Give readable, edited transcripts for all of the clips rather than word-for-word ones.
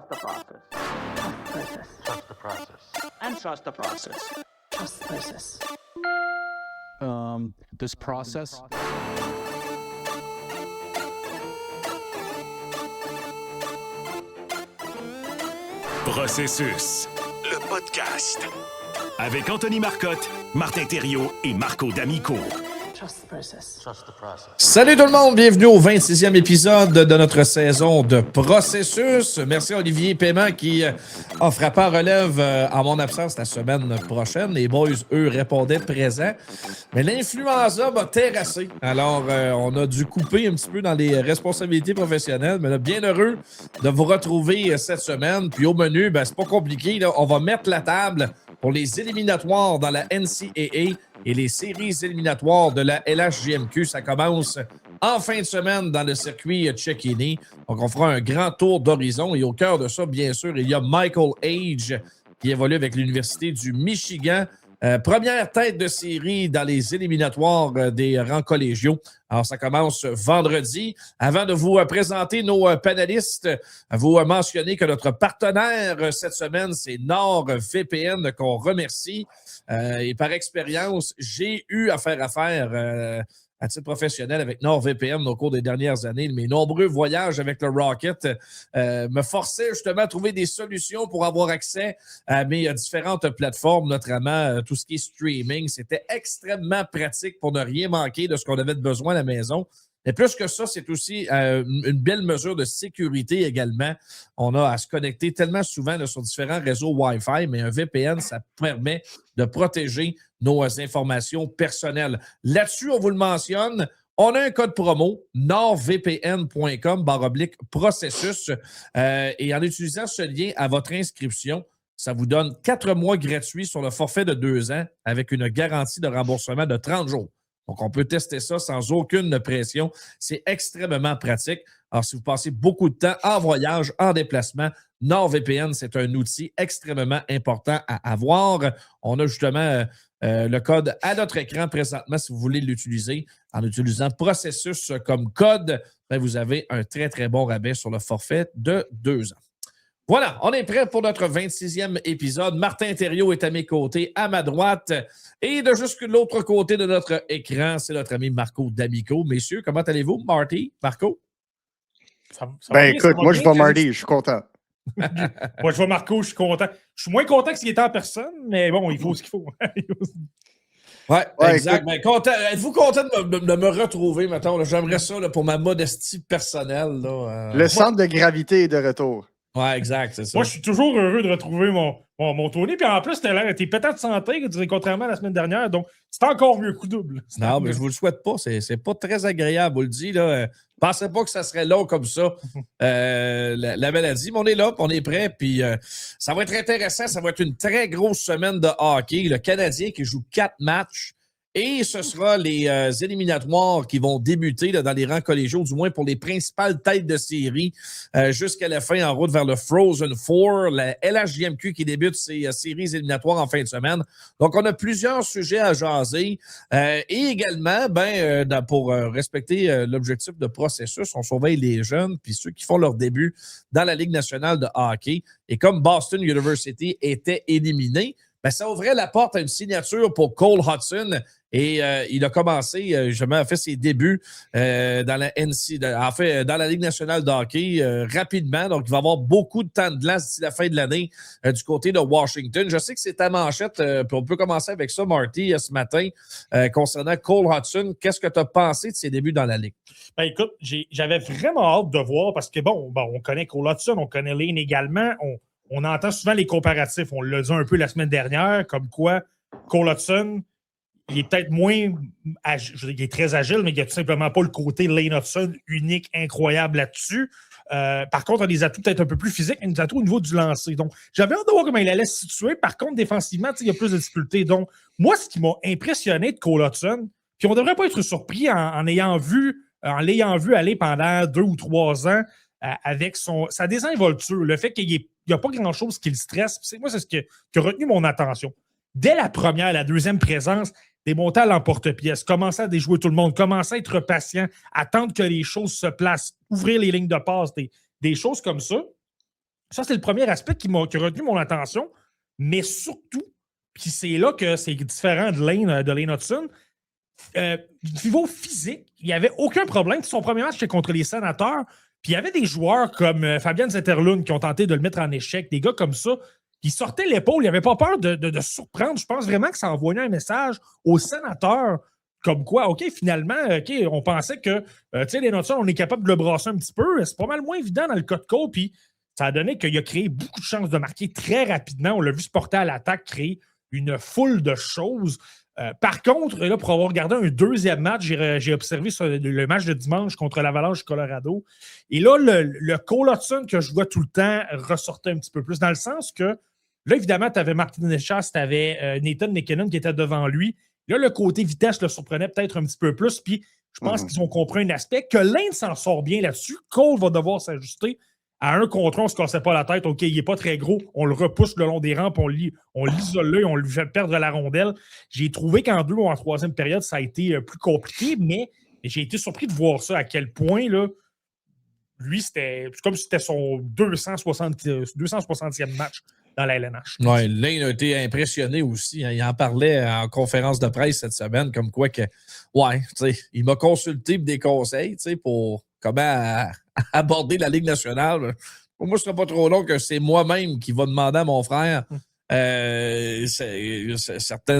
Trust the process. Trust the process. And trust the process. Trust the process. This process. Processus, le podcast. Avec Anthony Marcotte, Martin Thériault et Marco D'Amico. Trust the process. Trust the process. Salut tout le monde, bienvenue au 26e épisode de notre saison de Processus. Merci à Olivier Paiement qui a frappé en relève en mon absence la semaine prochaine. Les boys, eux, répondaient présents. Mais l'influenza m'a terrassé. Alors, on a dû couper un petit peu dans les responsabilités professionnelles. Mais là, bien heureux de vous retrouver cette semaine. Puis au menu, c'est pas compliqué. Là. On va mettre la table pour les éliminatoires dans la NCAA et les séries éliminatoires de la LHJMQ. Ça commence en fin de semaine dans le circuit Cecchini. Donc, on fera un grand tour d'horizon. Et au cœur de ça, bien sûr, il y a Michael Age qui évolue avec l'Université du Michigan. Première tête de série dans les éliminatoires des rangs collégiaux. Alors, ça commence vendredi. Avant de vous présenter nos panélistes, vous mentionner que notre partenaire cette semaine, c'est NordVPN qu'on remercie. Et par expérience, j'ai eu à faire affaire à titre professionnel avec NordVPN au cours des dernières années. Mes nombreux voyages avec le Rocket me forçaient justement à trouver des solutions pour avoir accès à mes différentes plateformes, notamment tout ce qui est streaming. C'était extrêmement pratique pour ne rien manquer de ce qu'on avait besoin à la maison. Et plus que ça, c'est aussi une belle mesure de sécurité également. On a à se connecter tellement souvent là, sur différents réseaux Wi-Fi, mais un VPN, ça permet de protéger nos informations personnelles. Là-dessus, on vous le mentionne, on a un code promo, nordvpn.com/processus. Et en utilisant ce lien à votre inscription, ça vous donne 4 mois gratuits sur le forfait de 2 ans avec une garantie de remboursement de 30 jours. Donc, on peut tester ça sans aucune pression. C'est extrêmement pratique. Alors, si vous passez beaucoup de temps en voyage, en déplacement, NordVPN, c'est un outil extrêmement important à avoir. On a justement le code à notre écran présentement si vous voulez l'utiliser. En utilisant Processus comme code, vous avez un très, très bon rabais sur le forfait de 2 ans. Voilà, on est prêt pour notre 26e épisode. Martin Thériault est à mes côtés, à ma droite. Et de juste l'autre côté de notre écran, c'est notre ami Marco D'Amico. Messieurs, comment allez-vous, Marty? Marco? Ça bien, écoute, moi, je vois Marty, je suis content. Moi, je vois Marco, je suis content. Je suis moins content que s'il était en personne, mais bon, il faut ce qu'il faut. Oui, exact. Ben, êtes-vous content de me retrouver, mettons? Là? J'aimerais ça là, pour ma modestie personnelle. Là, Le centre de gravité est de retour. Oui, exact, c'est ça. Moi, je suis toujours heureux de retrouver mon Tony. Puis en plus, t'es peut-être de santé, contrairement à la semaine dernière. Donc, c'est encore mieux, coup double. Non, mais je ne vous le souhaite pas. C'est pas très agréable, vous le dis. Là. Pensez pas que ça serait long comme ça, la maladie. Mais on est là, puis on est prêt. Puis ça va être intéressant. Ça va être une très grosse semaine de hockey. Le Canadien qui joue 4 matchs. Et ce sera les éliminatoires qui vont débuter là, dans les rangs collégiaux, du moins pour les principales têtes de série, jusqu'à la fin en route vers le Frozen Four, la LHJMQ qui débute ses séries éliminatoires en fin de semaine. Donc, on a plusieurs sujets à jaser. Et également, pour respecter l'objectif de Processus, on surveille les jeunes puis ceux qui font leur début dans la Ligue nationale de hockey. Et comme Boston University était éliminé, ça ouvrait la porte à une signature pour Cole Hudson et il a commencé, a fait ses débuts dans la dans la Ligue nationale de hockey rapidement. Donc, il va avoir beaucoup de temps de glace d'ici la fin de l'année du côté de Washington. Je sais que c'est ta manchette, puis on peut commencer avec ça, Marty, ce matin, concernant Cole Hudson. Qu'est-ce que tu as pensé de ses débuts dans la Ligue? Ben écoute, j'avais vraiment hâte de voir parce que, bon, on connaît Cole Hudson, on connaît Lane également, on entend souvent les comparatifs. On l'a dit un peu la semaine dernière, comme quoi Cole Hudson, il est peut-être moins... il est très agile, mais il n'a tout simplement pas le côté Lane Hudson unique, incroyable là-dessus. Par contre, on a des atouts peut-être un peu plus physiques, mais des atouts au niveau du lancer. Donc, j'avais hâte de voir comment il allait se situer. Par contre, défensivement, il y a plus de difficultés. Donc, moi, ce qui m'a impressionné de Cole Hudson, puis on ne devrait pas être surpris en l'ayant vu aller pendant 2 ou 3 ans avec sa désinvolture, le fait qu'il n'y a pas grand-chose qui le stresse. Moi, c'est ce qui a retenu mon attention. Dès la deuxième présence, des montées à l'emporte-pièce, commencer à déjouer tout le monde, commencer à être patient, attendre que les choses se placent, ouvrir les lignes de passe, des choses comme ça. Ça, c'est le premier aspect qui a retenu mon attention. Mais surtout, puis c'est là que c'est différent de Lane Hudson, niveau physique, il n'y avait aucun problème. Son premier match, c'était contre les Sénateurs. Puis il y avait des joueurs comme Fabian Zetterlund qui ont tenté de le mettre en échec, des gars comme ça, qui sortaient l'épaule. Il n'avait pas peur de surprendre. Je pense vraiment que ça envoyait un message aux Sénateurs comme quoi, OK, finalement, OK, on pensait que, les Hudson, on est capable de le brasser un petit peu. C'est pas mal moins évident dans le cas de Cole. Puis ça a donné qu'il a créé beaucoup de chances de marquer très rapidement. On l'a vu se porter à l'attaque, créer une foule de choses. Par contre, là, pour avoir regardé un deuxième match, j'ai observé le match de dimanche contre l'Avalanche du Colorado. Et là, le Cole Hudson que je vois tout le temps ressortait un petit peu plus, dans le sens que, là, évidemment, tu avais Martin Necas, tu avais Nathan McKinnon qui était devant lui. Là, le côté vitesse le surprenait peut-être un petit peu plus. Puis, je pense qu'ils ont compris un aspect que Lane s'en sort bien là-dessus. Cole va devoir s'ajuster. À un contre un, on ne se cassait pas la tête. OK, il n'est pas très gros. On le repousse le long des rampes, on l'isole là et on lui fait perdre la rondelle. J'ai trouvé qu'en 2 ou en 3e période, ça a été plus compliqué, mais j'ai été surpris de voir ça, à quel point, là, lui, c'est comme si c'était son 260e match dans la LNH. Oui, Lane a été impressionné aussi. Hein. Il en parlait en conférence de presse cette semaine, comme quoi que, il m'a consulté pour des conseils, pour comment aborder la Ligue nationale. Pour moi, ce ne sera pas trop long que c'est moi-même qui va demander à mon frère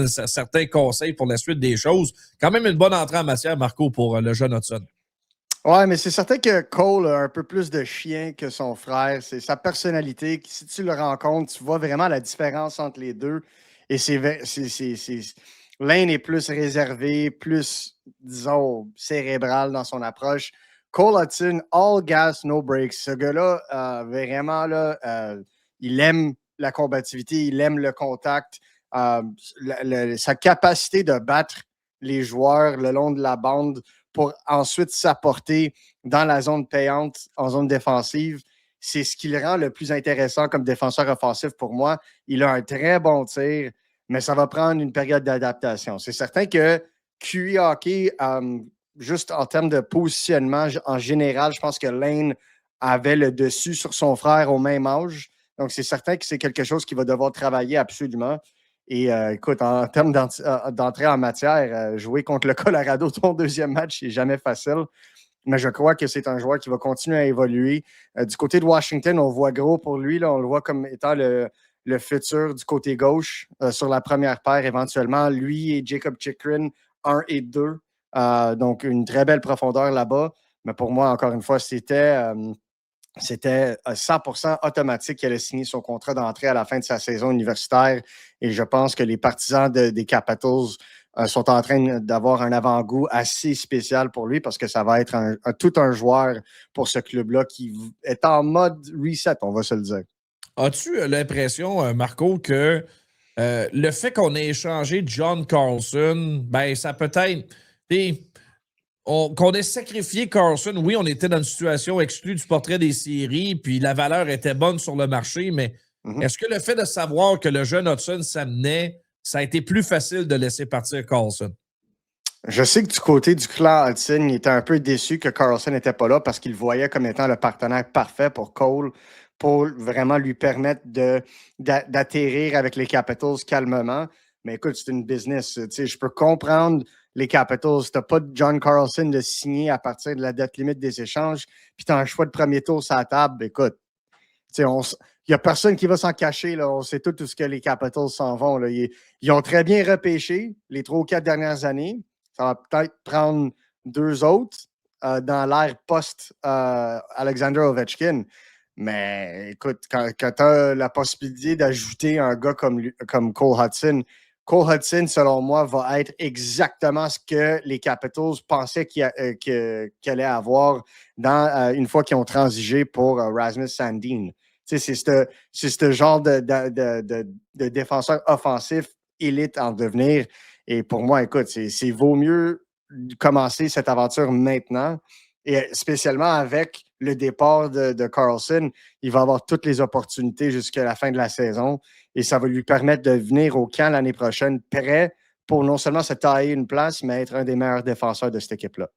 certains conseils pour la suite des choses. Quand même une bonne entrée en matière, Marco, pour le jeune Hudson. Ouais, mais c'est certain que Cole a un peu plus de chien que son frère. C'est sa personnalité. Si tu le rencontres, tu vois vraiment la différence entre les deux. Et Lane est plus réservé, plus, disons, cérébral dans son approche. Cole Hudson, all gas, no breaks. Ce gars-là, vraiment, là, il aime la combativité, il aime le contact. Sa capacité de battre les joueurs le long de la bande pour ensuite s'apporter dans la zone payante, en zone défensive, c'est ce qui le rend le plus intéressant comme défenseur offensif pour moi. Il a un très bon tir, mais ça va prendre une période d'adaptation. C'est certain que QI hockey, juste en termes de positionnement, en général, je pense que Lane avait le dessus sur son frère au même âge. Donc, c'est certain que c'est quelque chose qu'il va devoir travailler absolument. Et écoute, en termes d'entrée en matière, jouer contre le Colorado, ton deuxième match, c'est jamais facile. Mais je crois que c'est un joueur qui va continuer à évoluer. Du côté de Washington, on voit gros pour lui. Là, on le voit comme étant le futur du côté gauche sur la première paire éventuellement. Lui et Jacob Chychrun, 1 et 2. Donc, une très belle profondeur là-bas. Mais pour moi, encore une fois, c'était 100% automatique qu'il allait signer son contrat d'entrée à la fin de sa saison universitaire. Et je pense que les partisans des Capitals sont en train d'avoir un avant-goût assez spécial pour lui parce que ça va être tout un joueur pour ce club-là qui est en mode reset, on va se le dire. As-tu l'impression, Marco, que le fait qu'on ait échangé John Carlson, ben ça peut-être... qu'on ait sacrifié Carlson, oui, on était dans une situation exclue du portrait des séries, puis la valeur était bonne sur le marché, mais est-ce que le fait de savoir que le jeune Hudson s'amenait, ça a été plus facile de laisser partir Carlson? Je sais que du côté du clan Hudson, il était un peu déçu que Carlson n'était pas là parce qu'il le voyait comme étant le partenaire parfait pour Cole, pour vraiment lui permettre d'atterrir avec les Capitals calmement. Mais écoute, c'est une business. Tu sais, je peux comprendre les Capitals. Tu n'as pas de John Carlson de signer à partir de la date limite des échanges, puis tu as un choix de premier tour sur la table. Écoute, tu sais, il n'y a personne qui va s'en cacher. Là. On sait tout ce que les Capitals s'en vont. Là. Ils ont très bien repêché les 3 ou 4 dernières années. Ça va peut-être prendre 2 autres dans l'ère post-Alexander Ovechkin. Mais écoute, quand tu as la possibilité d'ajouter un gars comme Cole Hudson, selon moi, va être exactement ce que les Capitals pensaient qu'il allait avoir une fois qu'ils ont transigé pour Rasmus Sandin. C'est ce genre de défenseur offensif élite en devenir. Et pour moi, écoute, c'est vaut mieux commencer cette aventure maintenant. Et spécialement avec le départ de Carlson, il va avoir toutes les opportunités jusqu'à la fin de la saison. Et ça va lui permettre de venir au camp l'année prochaine prêt pour non seulement se tailler une place, mais être un des meilleurs défenseurs de cette équipe-là.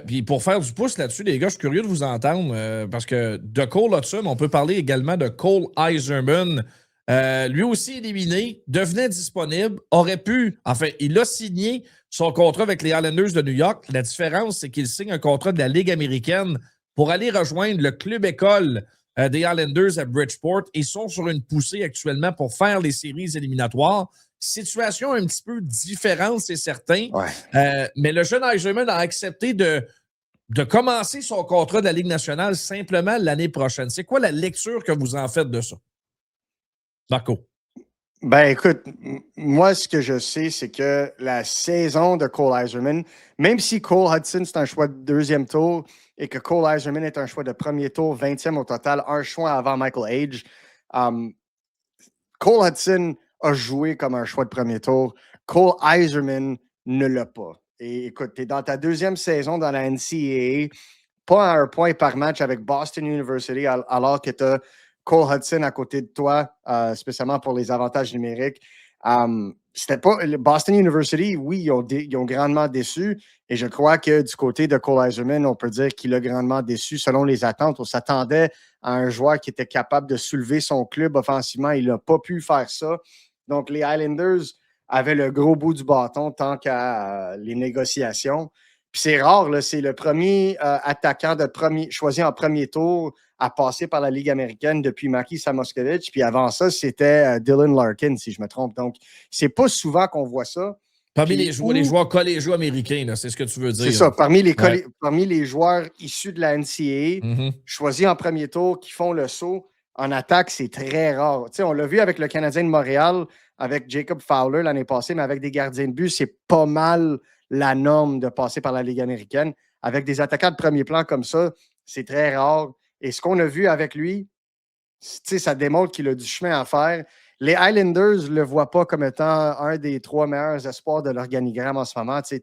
Puis pour faire du pouce là-dessus, les gars, je suis curieux de vous entendre parce que de Cole Hudson, on peut parler également de Cole Eiserman. Lui aussi éliminé, devenait disponible, aurait pu, enfin, il a signé son contrat avec les Islanders de New York. La différence, c'est qu'il signe un contrat de la Ligue américaine pour aller rejoindre le club école des Islanders à Bridgeport. Ils sont sur une poussée actuellement pour faire les séries éliminatoires. Situation un petit peu différente, c'est certain. Ouais. Mais le jeune Eiserman a accepté de commencer son contrat de la Ligue nationale simplement l'année prochaine. C'est quoi la lecture que vous en faites de ça? Marco. Ben écoute, moi, ce que je sais, c'est que la saison de Cole Eiserman, même si Cole Hudson, c'est un choix de deuxième tour et que Cole Eiserman est un choix de premier tour, 20e au total, un choix avant Michael Age, Cole Hudson a joué comme un choix de premier tour. Cole Eiserman ne l'a pas. Et écoute, tu es dans ta deuxième saison dans la NCAA, pas à un point par match avec Boston University, alors que tu as Cole Hudson à côté de toi, spécialement pour les avantages numériques. C'était pas Boston University, oui, ils ont grandement déçu. Et je crois que du côté de Cole Eiserman, on peut dire qu'il a grandement déçu selon les attentes. On s'attendait à un joueur qui était capable de soulever son club offensivement. Il n'a pas pu faire ça. Donc, les Islanders avaient le gros bout du bâton tant qu'à les négociations. Puis c'est rare, là, c'est le premier attaquant choisi en premier tour à passer par la Ligue américaine depuis Maki Samoskevich. Puis avant ça, c'était Dylan Larkin, si je me trompe. Donc, c'est pas souvent qu'on voit ça. Parmi les joueurs collégiaux américains, là, c'est ce que tu veux dire. C'est ça. Parmi les joueurs issus de la NCAA, choisis en premier tour, qui font le saut en attaque, c'est très rare. Tu sais, on l'a vu avec le Canadien de Montréal, avec Jacob Fowler l'année passée, mais avec des gardiens de but, c'est pas mal la norme de passer par la Ligue américaine. Avec des attaquants de premier plan comme ça, c'est très rare. Et ce qu'on a vu avec lui, ça démontre qu'il a du chemin à faire. Les Islanders ne le voient pas comme étant un des 3 meilleurs espoirs de l'organigramme en ce moment. Tu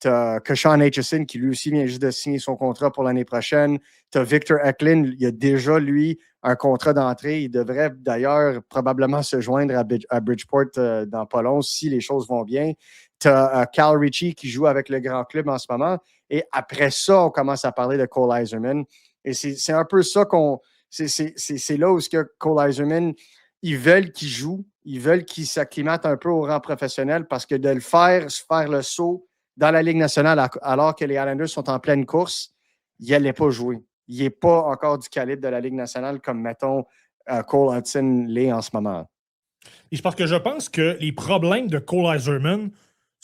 as Sean Aitchison qui lui aussi vient juste de signer son contrat pour l'année prochaine. Tu as Victor Eklund, il a déjà, lui, un contrat d'entrée. Il devrait d'ailleurs probablement se joindre à Bridgeport dans pas long si les choses vont bien. Tu as Cal Ritchie qui joue avec le grand club en ce moment. Et après ça, on commence à parler de Cole Eiserman. Et c'est un peu ça c'est là où Cole Eiserman, ils veulent qu'il joue, ils veulent qu'il s'acclimate un peu au rang professionnel parce que de le faire le saut dans la Ligue nationale alors que les Islanders sont en pleine course, il n'allait pas jouer. Il n'est pas encore du calibre de la Ligue nationale comme, mettons, Cole Hudson l'est en ce moment. Et je pense que les problèmes de Cole Eiserman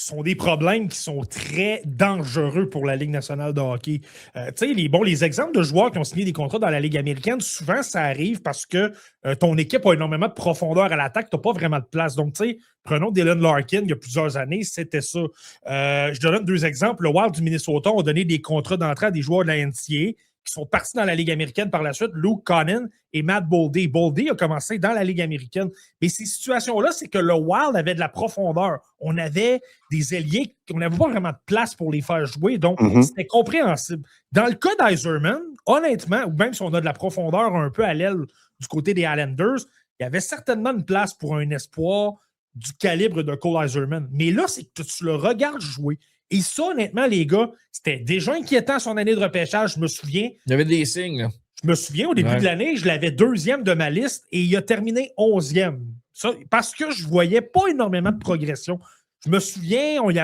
sont des problèmes qui sont très dangereux pour la Ligue nationale de hockey. Tu sais, les exemples de joueurs qui ont signé des contrats dans la Ligue américaine, souvent, ça arrive parce que ton équipe a énormément de profondeur à l'attaque, tu n'as pas vraiment de place. Donc, tu sais, prenons Dylan Larkin, il y a plusieurs années, c'était ça. Je donne 2 exemples. Le Wild du Minnesota ont donné des contrats d'entrée à des joueurs de la NCAA qui sont partis dans la Ligue américaine par la suite, Luke Connon et Matt Boldy. Boldy a commencé dans la Ligue américaine. Mais ces situations-là, c'est que le Wild avait de la profondeur. On avait des ailiers, on n'avait pas vraiment de place pour les faire jouer, donc c'était compréhensible. Dans le cas d'Eiserman, honnêtement, ou même si on a de la profondeur un peu à l'aile du côté des Islanders, il y avait certainement une place pour un espoir du calibre de Cole Eiserman. Mais là, c'est que tu le regardes jouer. Et ça, honnêtement, les gars, c'était déjà inquiétant son année de repêchage, je me souviens. Il y avait des signes, là. Je me souviens, au début de l'année, je l'avais 2e de ma liste et il a terminé 11e. Ça, parce que je ne voyais pas énormément de progression. Je me souviens, on lui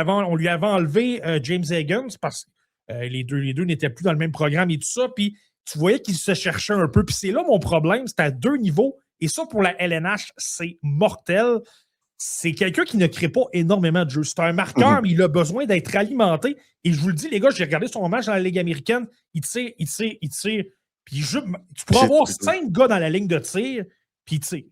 avait enlevé James Higgins parce que les deux n'étaient plus dans le même programme et tout ça. Puis tu voyais qu'il se cherchait un peu. Puis c'est là mon problème, c'est à 2 niveaux. Et ça, pour la LNH, c'est mortel. C'est quelqu'un qui ne crée pas énormément de jeux. C'est un marqueur, mais il a besoin d'être alimenté. Et je vous le dis, les gars, j'ai regardé son match dans la Ligue américaine. Il tire. Puis tu pourras avoir 5 gars dans la ligne de tir, puis il tire.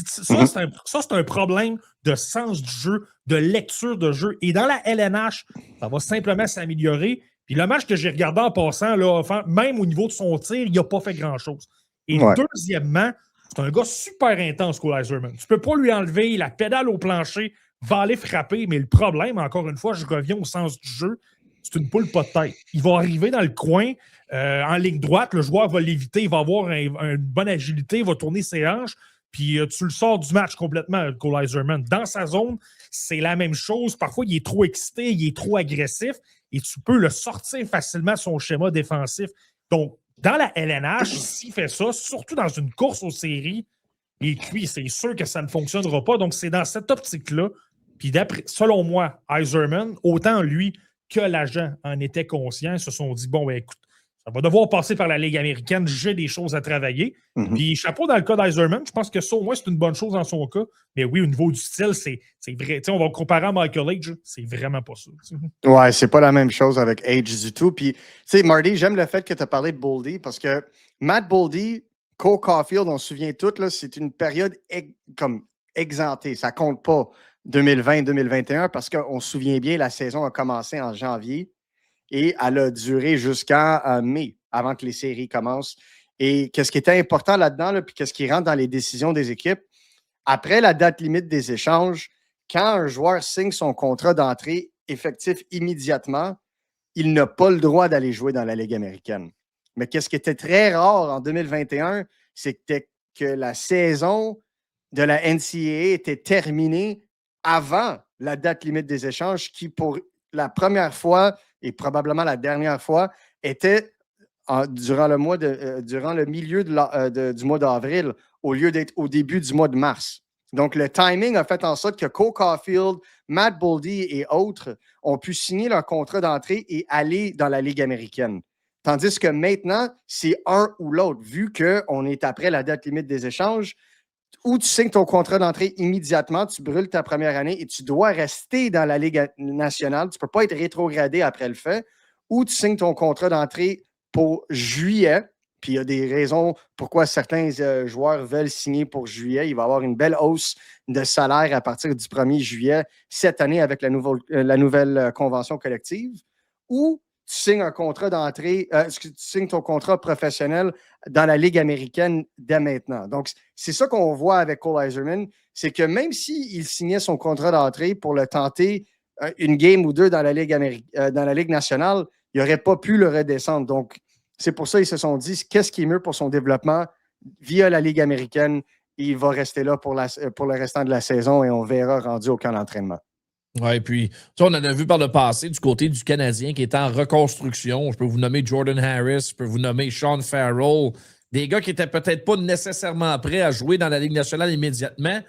Ça, c'est un problème de sens du jeu, de lecture de jeu. Et dans la LNH, ça va simplement s'améliorer. Puis le match que j'ai regardé en passant, là, même au niveau de son tir, il n'a pas fait grand-chose. Et deuxièmement, c'est un gars super intense, Cole Eiserman. Tu ne peux pas lui enlever la pédale au plancher, va aller frapper, mais le problème, encore une fois, je reviens au sens du jeu, c'est une poule pas de tête. Il va arriver dans le coin, en ligne droite, le joueur va l'éviter, il va avoir une bonne agilité, il va tourner ses hanches, puis tu le sors du match complètement, Cole Eiserman. Dans sa zone, c'est la même chose. Parfois, il est trop excité, il est trop agressif. et tu peux le sortir facilement de son schéma défensif. Donc, dans la LNH, s'il fait ça, surtout dans une course aux séries, et puis c'est sûr que ça ne fonctionnera pas. Donc, c'est dans cette optique-là. Puis, selon moi, Yzerman, autant lui que l'agent en étaient conscients, se sont dit bon, ben, écoute, ça va devoir passer par la Ligue américaine, j'ai des choses à travailler. Puis, chapeau dans le cas d'Yzerman, je pense que ça, au moins, c'est une bonne chose dans son cas. Mais oui, au niveau du style, c'est vrai. T'sais, on va comparer à Michael Age, c'est vraiment pas ça. Ouais, c'est pas la même chose avec Age du tout. Puis, tu sais, Marty, j'aime le fait que tu as parlé de Boldy parce que Matt Boldy, Cole Caulfield, on se souvient tous, là, c'est une période comme exemptée. Ça compte pas 2020-2021 parce qu'on se souvient bien, la saison a commencé en janvier et elle a duré jusqu'en mai avant que les séries commencent. Et qu'est-ce qui était important là-dedans, là, puis qu'est-ce qui rentre dans les décisions des équipes, après la date limite des échanges, quand un joueur signe son contrat d'entrée effectif immédiatement, il n'a pas le droit d'aller jouer dans la Ligue américaine. Mais qu'est-ce qui était très rare en 2021, c'était que la saison de la NCAA était terminée avant la date limite des échanges, qui pour la première fois et probablement la dernière fois était durant le milieu du mois d'avril au lieu d'être au début du mois de mars. Donc, le timing a fait en sorte que Cole Caulfield, Matt Boldy et autres ont pu signer leur contrat d'entrée et aller dans la Ligue américaine. Tandis que maintenant, c'est un ou l'autre. Vu qu'on est après la date limite des échanges, où tu signes ton contrat d'entrée immédiatement, tu brûles ta première année et tu dois rester dans la Ligue nationale. Tu ne peux pas être rétrogradé après le fait. Ou tu signes ton contrat d'entrée pour juillet. Puis il y a des raisons pourquoi certains joueurs veulent signer pour juillet. Il va y avoir une belle hausse de salaire à partir du 1er juillet cette année avec la nouvelle convention collective. Ou tu signes un contrat d'entrée, tu signes ton contrat professionnel dans la Ligue américaine dès maintenant. Donc, c'est ça qu'on voit avec Cole Yzerman, c'est que même s'il signait son contrat d'entrée pour le tenter une game ou deux dans la Ligue nationale, il n'aurait pas pu le redescendre. Donc, c'est pour ça qu'ils se sont dit qu'est-ce qui est mieux pour son développement via la Ligue américaine. Il va rester là pour le restant de la saison et on verra rendu au camp d'entraînement. Oui, puis on en a vu par le passé du côté du Canadien qui est en reconstruction. Je peux vous nommer Jordan Harris, je peux vous nommer Sean Farrell, des gars qui n'étaient peut-être pas nécessairement prêts à jouer dans la Ligue nationale immédiatement.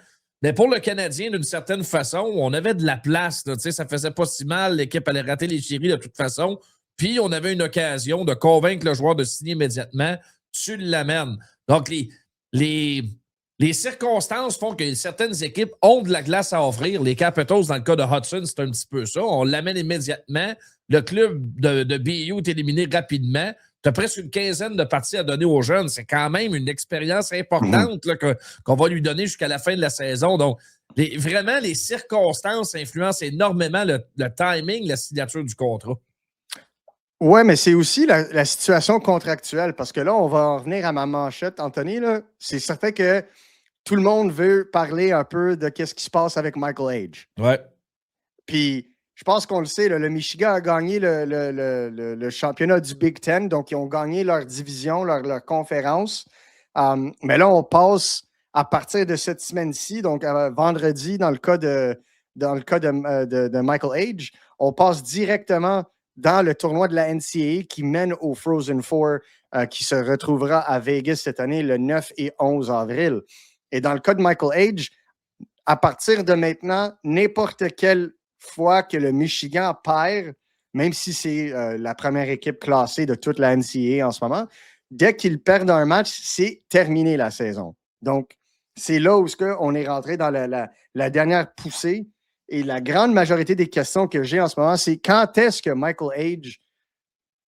Mais pour le Canadien, d'une certaine façon, on avait de la place. Là, ça faisait pas si mal. L'équipe allait rater les séries de toute façon. Puis on avait une occasion de convaincre le joueur de signer immédiatement. Tu l'amènes. Donc, les circonstances font que certaines équipes ont de la glace à offrir. Les Capitals, dans le cas de Hudson, c'est un petit peu ça. On l'amène immédiatement. Le club de BU est éliminé rapidement. Tu as presque une quinzaine de parties à donner aux jeunes. C'est quand même une expérience importante là, qu'on va lui donner jusqu'à la fin de la saison. Donc, vraiment, les circonstances influencent énormément le timing, la signature du contrat. Oui, mais c'est aussi la situation contractuelle, parce que là, on va en revenir à ma manchette, Anthony. Là. C'est certain que tout le monde veut parler un peu de ce qui se passe avec Michael Age. Ouais. Puis, je pense qu'on le sait, là, le Michigan a gagné le championnat du Big Ten, donc ils ont gagné leur division, leur conférence. Mais là, on passe à partir de cette semaine-ci, donc vendredi, dans le cas de Michael Age, on passe directement dans le tournoi de la NCAA qui mène au Frozen Four, qui se retrouvera à Vegas cette année le 9 et 11 avril. Et dans le cas de Michael Age, à partir de maintenant, n'importe quelle fois que le Michigan perd, même si c'est la première équipe classée de toute la NCAA en ce moment, dès qu'ils perdent un match, c'est terminé la saison. Donc, c'est là où on est rentré dans la dernière poussée. Et la grande majorité des questions que j'ai en ce moment, c'est quand est-ce que Michael Age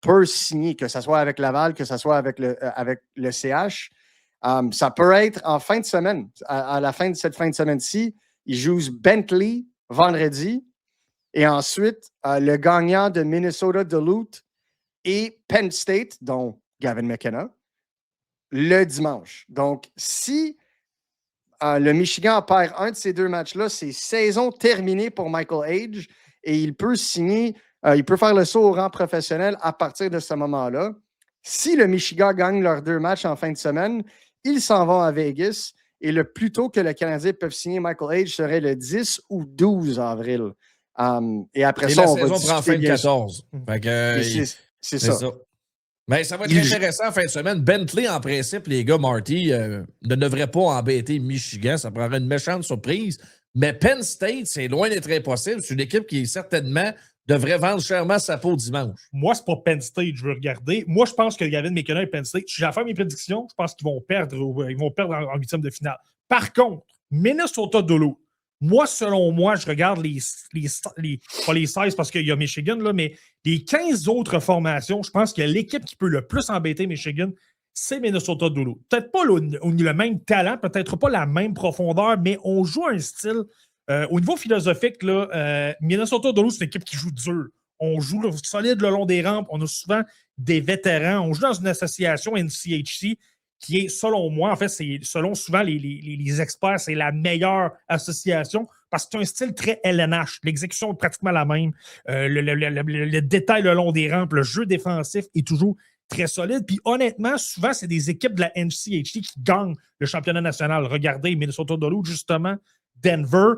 peut signer, que ce soit avec Laval, que ce soit avec le CH. Ça peut être en fin de semaine. À la fin de cette fin de semaine-ci, ils jouent Bentley vendredi et ensuite le gagnant de Minnesota Duluth et Penn State, dont Gavin McKenna, le dimanche. Donc, si le Michigan perd un de ces deux matchs-là, c'est saison terminée pour Michael Age et il peut signer, il peut faire le saut au rang professionnel à partir de ce moment-là. Si le Michigan gagne leurs deux matchs en fin de semaine, ils s'en vont à Vegas et le plus tôt que le Canadien peut signer Michael Age serait le 10 ou 12 avril. Et après Et ça, la on va saison discuter, prend fin de bien sûr. 14. Fait que, Et c'est c'est ça. Mais ça va être Il- intéressant en fin de semaine. Bentley, en principe, les gars, Marty, ne devrait pas embêter Michigan. Ça prendrait une méchante surprise. Mais Penn State, c'est loin d'être impossible. C'est une équipe qui, certainement, devrait vendre chèrement sa peau dimanche. Moi, c'est pas Penn State, je veux regarder. Moi, je pense que Gavin McKenna et Penn State, si j'ai fait mes prédictions, je pense qu'ils vont perdre en huitième de finale. Par contre, Minnesota Duluth, moi, selon moi, je regarde pas les 16 parce qu'il y a Michigan, là, mais les 15 autres formations, je pense que l'équipe qui peut le plus embêter Michigan, c'est Minnesota Duluth. Peut-être pas le même talent, peut-être pas la même profondeur, mais on joue un style. Au niveau philosophique, là, Minnesota Duluth, c'est une équipe qui joue dur. On joue solide le long des rampes. On a souvent des vétérans. On joue dans une association NCHC qui est, selon moi, en fait, c'est selon souvent les experts, c'est la meilleure association parce que c'est un style très LNH. L'exécution est pratiquement la même. Le détail le long des rampes, le jeu défensif est toujours très solide. Puis honnêtement, souvent, c'est des équipes de la NCHC qui gagnent le championnat national. Regardez, Minnesota Duluth, justement, Denver.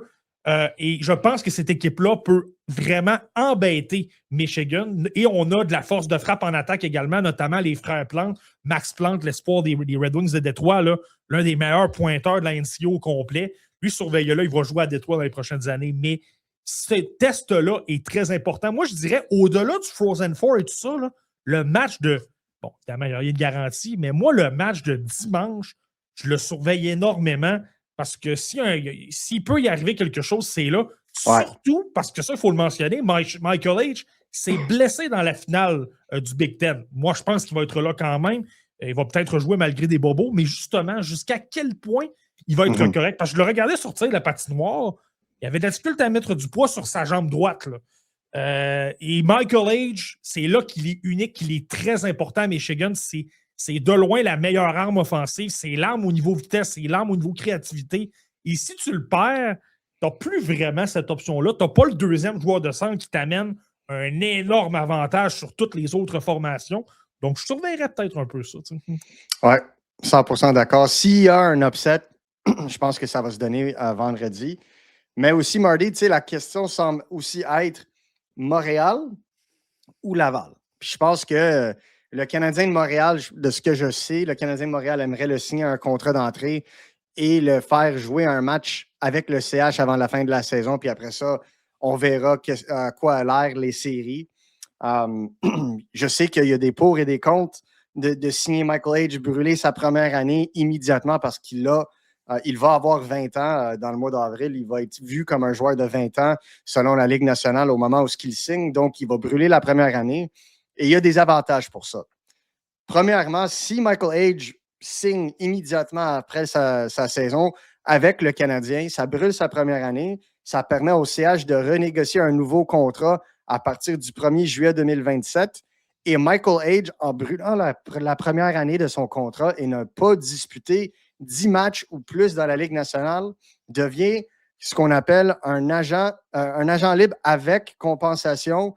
Et je pense que cette équipe-là peut vraiment embêter Michigan. Et on a de la force de frappe en attaque également, notamment les frères Plante, Max Plante, l'espoir des Red Wings de Détroit, l'un des meilleurs pointeurs de la NCO au complet. Lui, surveillez-le, il va jouer à Détroit dans les prochaines années. Mais ce test-là est très important. Moi, je dirais, au-delà du Frozen Four et tout ça, là, le match de... Bon, évidemment, il n'y a rien de garantie, mais moi, le match de dimanche, je le surveille énormément. Parce que s'il peut y arriver quelque chose, c'est là. Ouais. Surtout parce que ça, il faut le mentionner, Michael H. s'est blessé dans la finale du Big Ten. Moi, je pense qu'il va être là quand même. Il va peut-être jouer malgré des bobos, mais justement, jusqu'à quel point il va être correct? Parce que je le regardais sortir de la patinoire, il avait de la difficulté à mettre du poids sur sa jambe droite. Là. Et Michael H., c'est là qu'il est unique, qu'il est très important à Michigan. C'est de loin la meilleure arme offensive. C'est l'arme au niveau vitesse, c'est l'arme au niveau créativité. Et si tu le perds, tu n'as plus vraiment cette option-là. Tu n'as pas le deuxième joueur de centre qui t'amène un énorme avantage sur toutes les autres formations. Donc, je surveillerais peut-être un peu ça. Oui, 100% d'accord. S'il y a un upset, je pense que ça va se donner vendredi. Mais aussi, Marty, la question semble aussi être Montréal ou Laval. Puis je pense que le Canadien de Montréal, de ce que je sais, le Canadien de Montréal aimerait le signer un contrat d'entrée et le faire jouer un match avec le CH avant la fin de la saison. Puis après ça, on verra à quoi a l'air les séries. Je sais qu'il y a des pour et des contre de signer Michael H., brûler sa première année immédiatement parce qu'il va avoir 20 ans dans le mois d'avril. Il va être vu comme un joueur de 20 ans selon la Ligue nationale au moment où il signe. Donc, il va brûler la première année. Et il y a des avantages pour ça. Premièrement, si Michael H. signe immédiatement après sa saison avec le Canadien, ça brûle sa première année. Ça permet au CH de renégocier un nouveau contrat à partir du 1er juillet 2027. Et Michael H., en brûlant la première année de son contrat et n'a pas disputé 10 matchs ou plus dans la Ligue nationale, devient ce qu'on appelle un agent libre avec compensation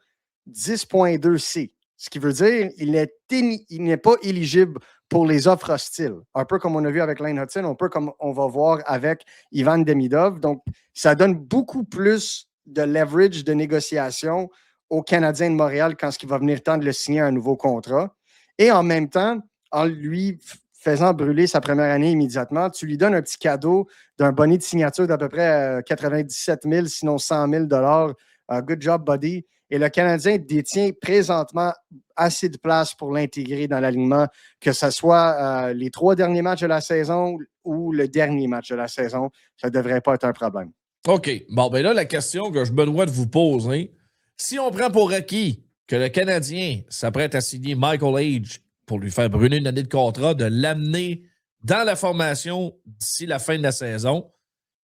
10.2C. Ce qui veut dire qu'il n'est pas éligible pour les offres hostiles. Un peu comme on a vu avec Lane Hudson, un peu comme on va voir avec Ivan Demidov. Donc, ça donne beaucoup plus de leverage de négociation au Canadien de Montréal quand il va venir le temps de le signer un nouveau contrat. Et en même temps, en lui faisant brûler sa première année immédiatement, tu lui donnes un petit cadeau d'un bonnet de signature d'à peu près 97 000, sinon 100 000 $. Good job, buddy. Et le Canadien détient présentement assez de place pour l'intégrer dans l'alignement, que ce soit les 3 derniers matchs de la saison ou le dernier match de la saison. Ça ne devrait pas être un problème. OK. Bon, ben là, la question que je me dois de vous poser, si on prend pour acquis que le Canadien s'apprête à signer Michael H. pour lui faire brûler une année de contrat, de l'amener dans la formation d'ici la fin de la saison,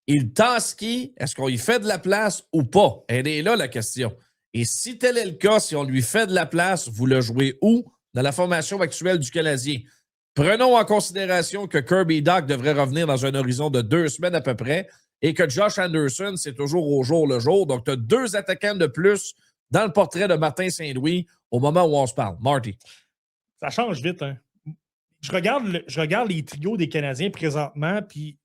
il Taski, est-ce qu'on lui fait de la place ou pas? Elle est là, la question. Et si tel est le cas, si on lui fait de la place, vous le jouez où? Dans la formation actuelle du Canadien. Prenons en considération que Kirby Dach devrait revenir dans un horizon de 2 semaines à peu près et que Josh Anderson, c'est toujours au jour le jour. Donc, tu as 2 attaquants de plus dans le portrait de Martin Saint-Louis au moment où on se parle. Marty. Ça change vite. Hein? Je regarde les trios des Canadiens présentement, puis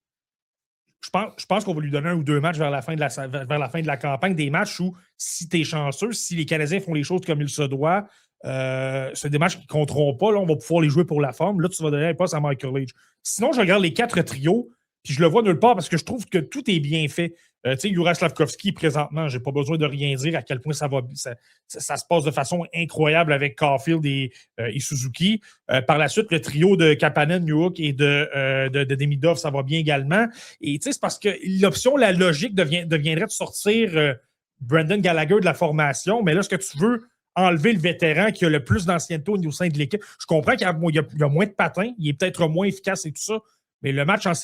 je pense qu'on va lui donner 1 ou 2 matchs vers la fin de la campagne, des matchs où, si tu es chanceux, si les Canadiens font les choses comme il se doit, c'est des matchs qui ne compteront pas. Là, on va pouvoir les jouer pour la forme. Là, tu vas donner un poste à Michael Age. Sinon, je regarde les 4 trios, puis je le vois nulle part parce que je trouve que tout est bien fait. Tu sais, Juraj Slafkovský, présentement, je n'ai pas besoin de rien dire à quel point ça se passe de façon incroyable avec Caulfield et Suzuki. Par la suite, le trio de Kapanen, Newhook et de Demidov, ça va bien également. Et tu sais, c'est parce que l'option, la logique deviendrait de sortir Brendan Gallagher de la formation. Mais là, ce que tu veux, enlever le vétéran qui a le plus d'ancienneté au sein de l'équipe. Je comprends qu'il y a moins de patins, il est peut-être moins efficace et tout ça, mais les matchs en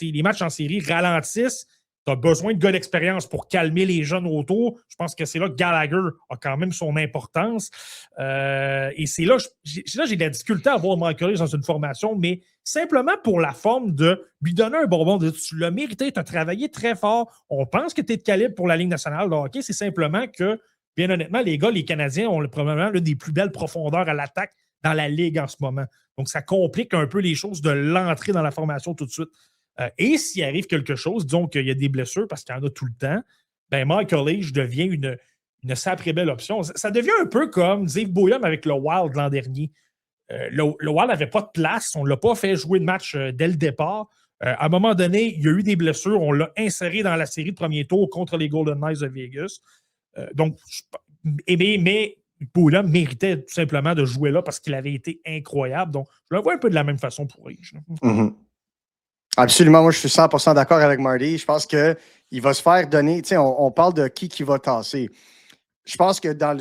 série ralentissent. Tu as besoin de gars d'expérience pour calmer les jeunes autour. Je pense que c'est là que Gallagher a quand même son importance. Et c'est là j'ai de la difficulté à voir Michael dans une formation, mais simplement pour la forme de lui donner un bonbon, de tu l'as mérité, tu as travaillé très fort, on pense que tu es de calibre pour la Ligue nationale de hockey. C'est simplement que, bien honnêtement, les Canadiens ont probablement l'une des plus belles profondeurs à l'attaque dans la Ligue en ce moment. Donc, ça complique un peu les choses de l'entrée dans la formation tout de suite. Et s'il arrive quelque chose, disons qu'il y a des blessures parce qu'il y en a tout le temps, ben Michael Age devient une sacrée belle option. Ça devient un peu comme Dave Boyum avec le Wild l'an dernier. Le Wild n'avait pas de place. On ne l'a pas fait jouer de match dès le départ. À un moment donné, il y a eu des blessures. On l'a inséré dans la série de premier tour contre les Golden Knights de Vegas. Mais Boyum méritait tout simplement de jouer là parce qu'il avait été incroyable. Donc, je le vois un peu de la même façon pour Age. Mm-hmm. Absolument, moi je suis 100% d'accord avec Marty. Je pense qu'il va se faire donner, tu sais, on parle de qui va tasser. Je pense que dans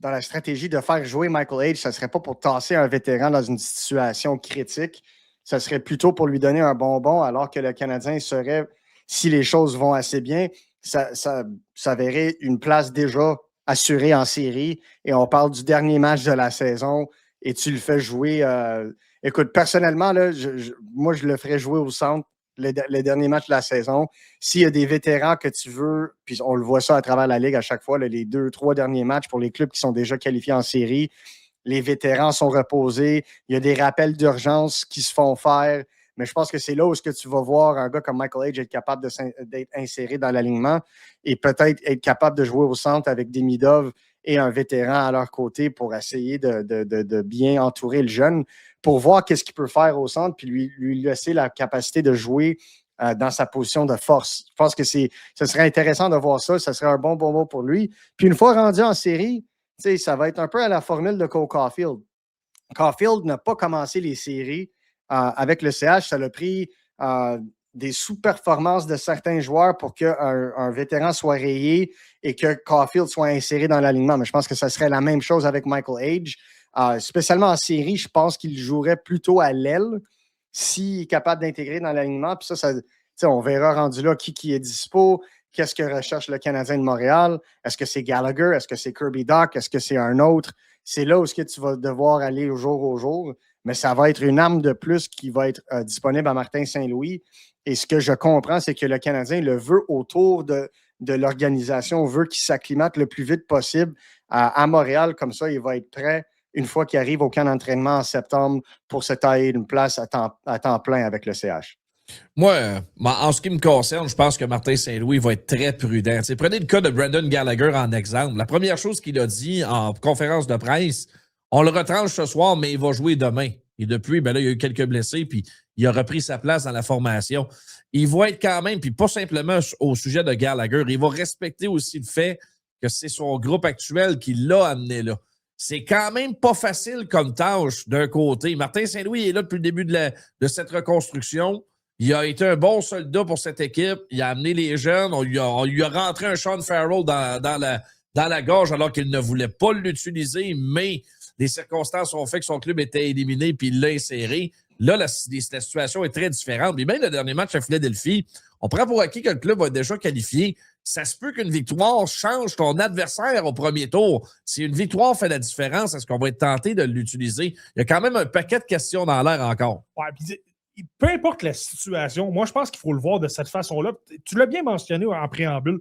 la stratégie de faire jouer Michael Age, ça ne serait pas pour tasser un vétéran dans une situation critique, ça serait plutôt pour lui donner un bonbon alors que le Canadien serait, si les choses vont assez bien, ça verrait une place déjà assurée en série et on parle du dernier match de la saison et tu le fais jouer... Écoute, personnellement, là, moi, je le ferais jouer au centre les derniers matchs de la saison. S'il y a des vétérans que tu veux, puis on le voit ça à travers la Ligue à chaque fois, là, les 2-3 derniers matchs pour les clubs qui sont déjà qualifiés en série, les vétérans sont reposés, il y a des rappels d'urgence qui se font faire, mais je pense que c'est là où tu vas voir un gars comme Michael Age être capable d'être inséré dans l'alignement et peut-être être capable de jouer au centre avec Demidov et un vétéran à leur côté pour essayer de bien entourer le jeune, pour voir qu'est-ce qu'il peut faire au centre, puis lui laisser la capacité de jouer dans sa position de force. Je pense que ce serait intéressant de voir ça, ça serait un bon mot pour lui. Puis une fois rendu en série, ça va être un peu à la formule de Cole Caulfield. Caulfield n'a pas commencé les séries avec le CH, ça l'a pris des sous-performances de certains joueurs pour qu'un vétéran soit rayé et que Caulfield soit inséré dans l'alignement. Mais je pense que ça serait la même chose avec Michael Age. Spécialement en série, je pense qu'il jouerait plutôt à l'aile s'il est capable d'intégrer dans l'alignement. Puis ça on verra rendu là qui est dispo, qu'est-ce que recherche le Canadien de Montréal. Est-ce que c'est Gallagher? Est-ce que c'est Kirby Dach? Est-ce que c'est un autre? C'est là où tu vas devoir aller au jour. Mais ça va être une arme de plus qui va être disponible à Martin Saint-Louis. Et ce que je comprends, c'est que le Canadien le veut autour de l'organisation, veut qu'il s'acclimate le plus vite possible à Montréal. Comme ça, il va être prêt une fois qu'il arrive au camp d'entraînement en septembre pour se tailler une place à temps plein avec le CH. Moi, en ce qui me concerne, je pense que Martin Saint-Louis va être très prudent. T'sais, prenez le cas de Brendan Gallagher en exemple. La première chose qu'il a dit en conférence de presse, on le retranche ce soir, mais il va jouer demain. Et depuis, ben là, il y a eu quelques blessés, puis il a repris sa place dans la formation. Il va être quand même, puis pas simplement au sujet de Gallagher, il va respecter aussi le fait que c'est son groupe actuel qui l'a amené là. C'est quand même pas facile comme tâche d'un côté. Martin Saint-Louis est là depuis le début de cette reconstruction. Il a été un bon soldat pour cette équipe. Il a amené les jeunes. On lui a rentré un Sean Farrell dans la gorge alors qu'il ne voulait pas l'utiliser, mais les circonstances ont fait que son club était éliminé puis il l'a inséré. Là, la situation est très différente. Mais même le dernier match à Philadelphie, on prend pour acquis que le club va être déjà qualifié. Ça se peut qu'une victoire change ton adversaire au premier tour. Si une victoire fait la différence, est-ce qu'on va être tenté de l'utiliser? Il y a quand même un paquet de questions dans l'air encore. Ouais, puis peu importe la situation, moi, je pense qu'il faut le voir de cette façon-là. Tu l'as bien mentionné en préambule.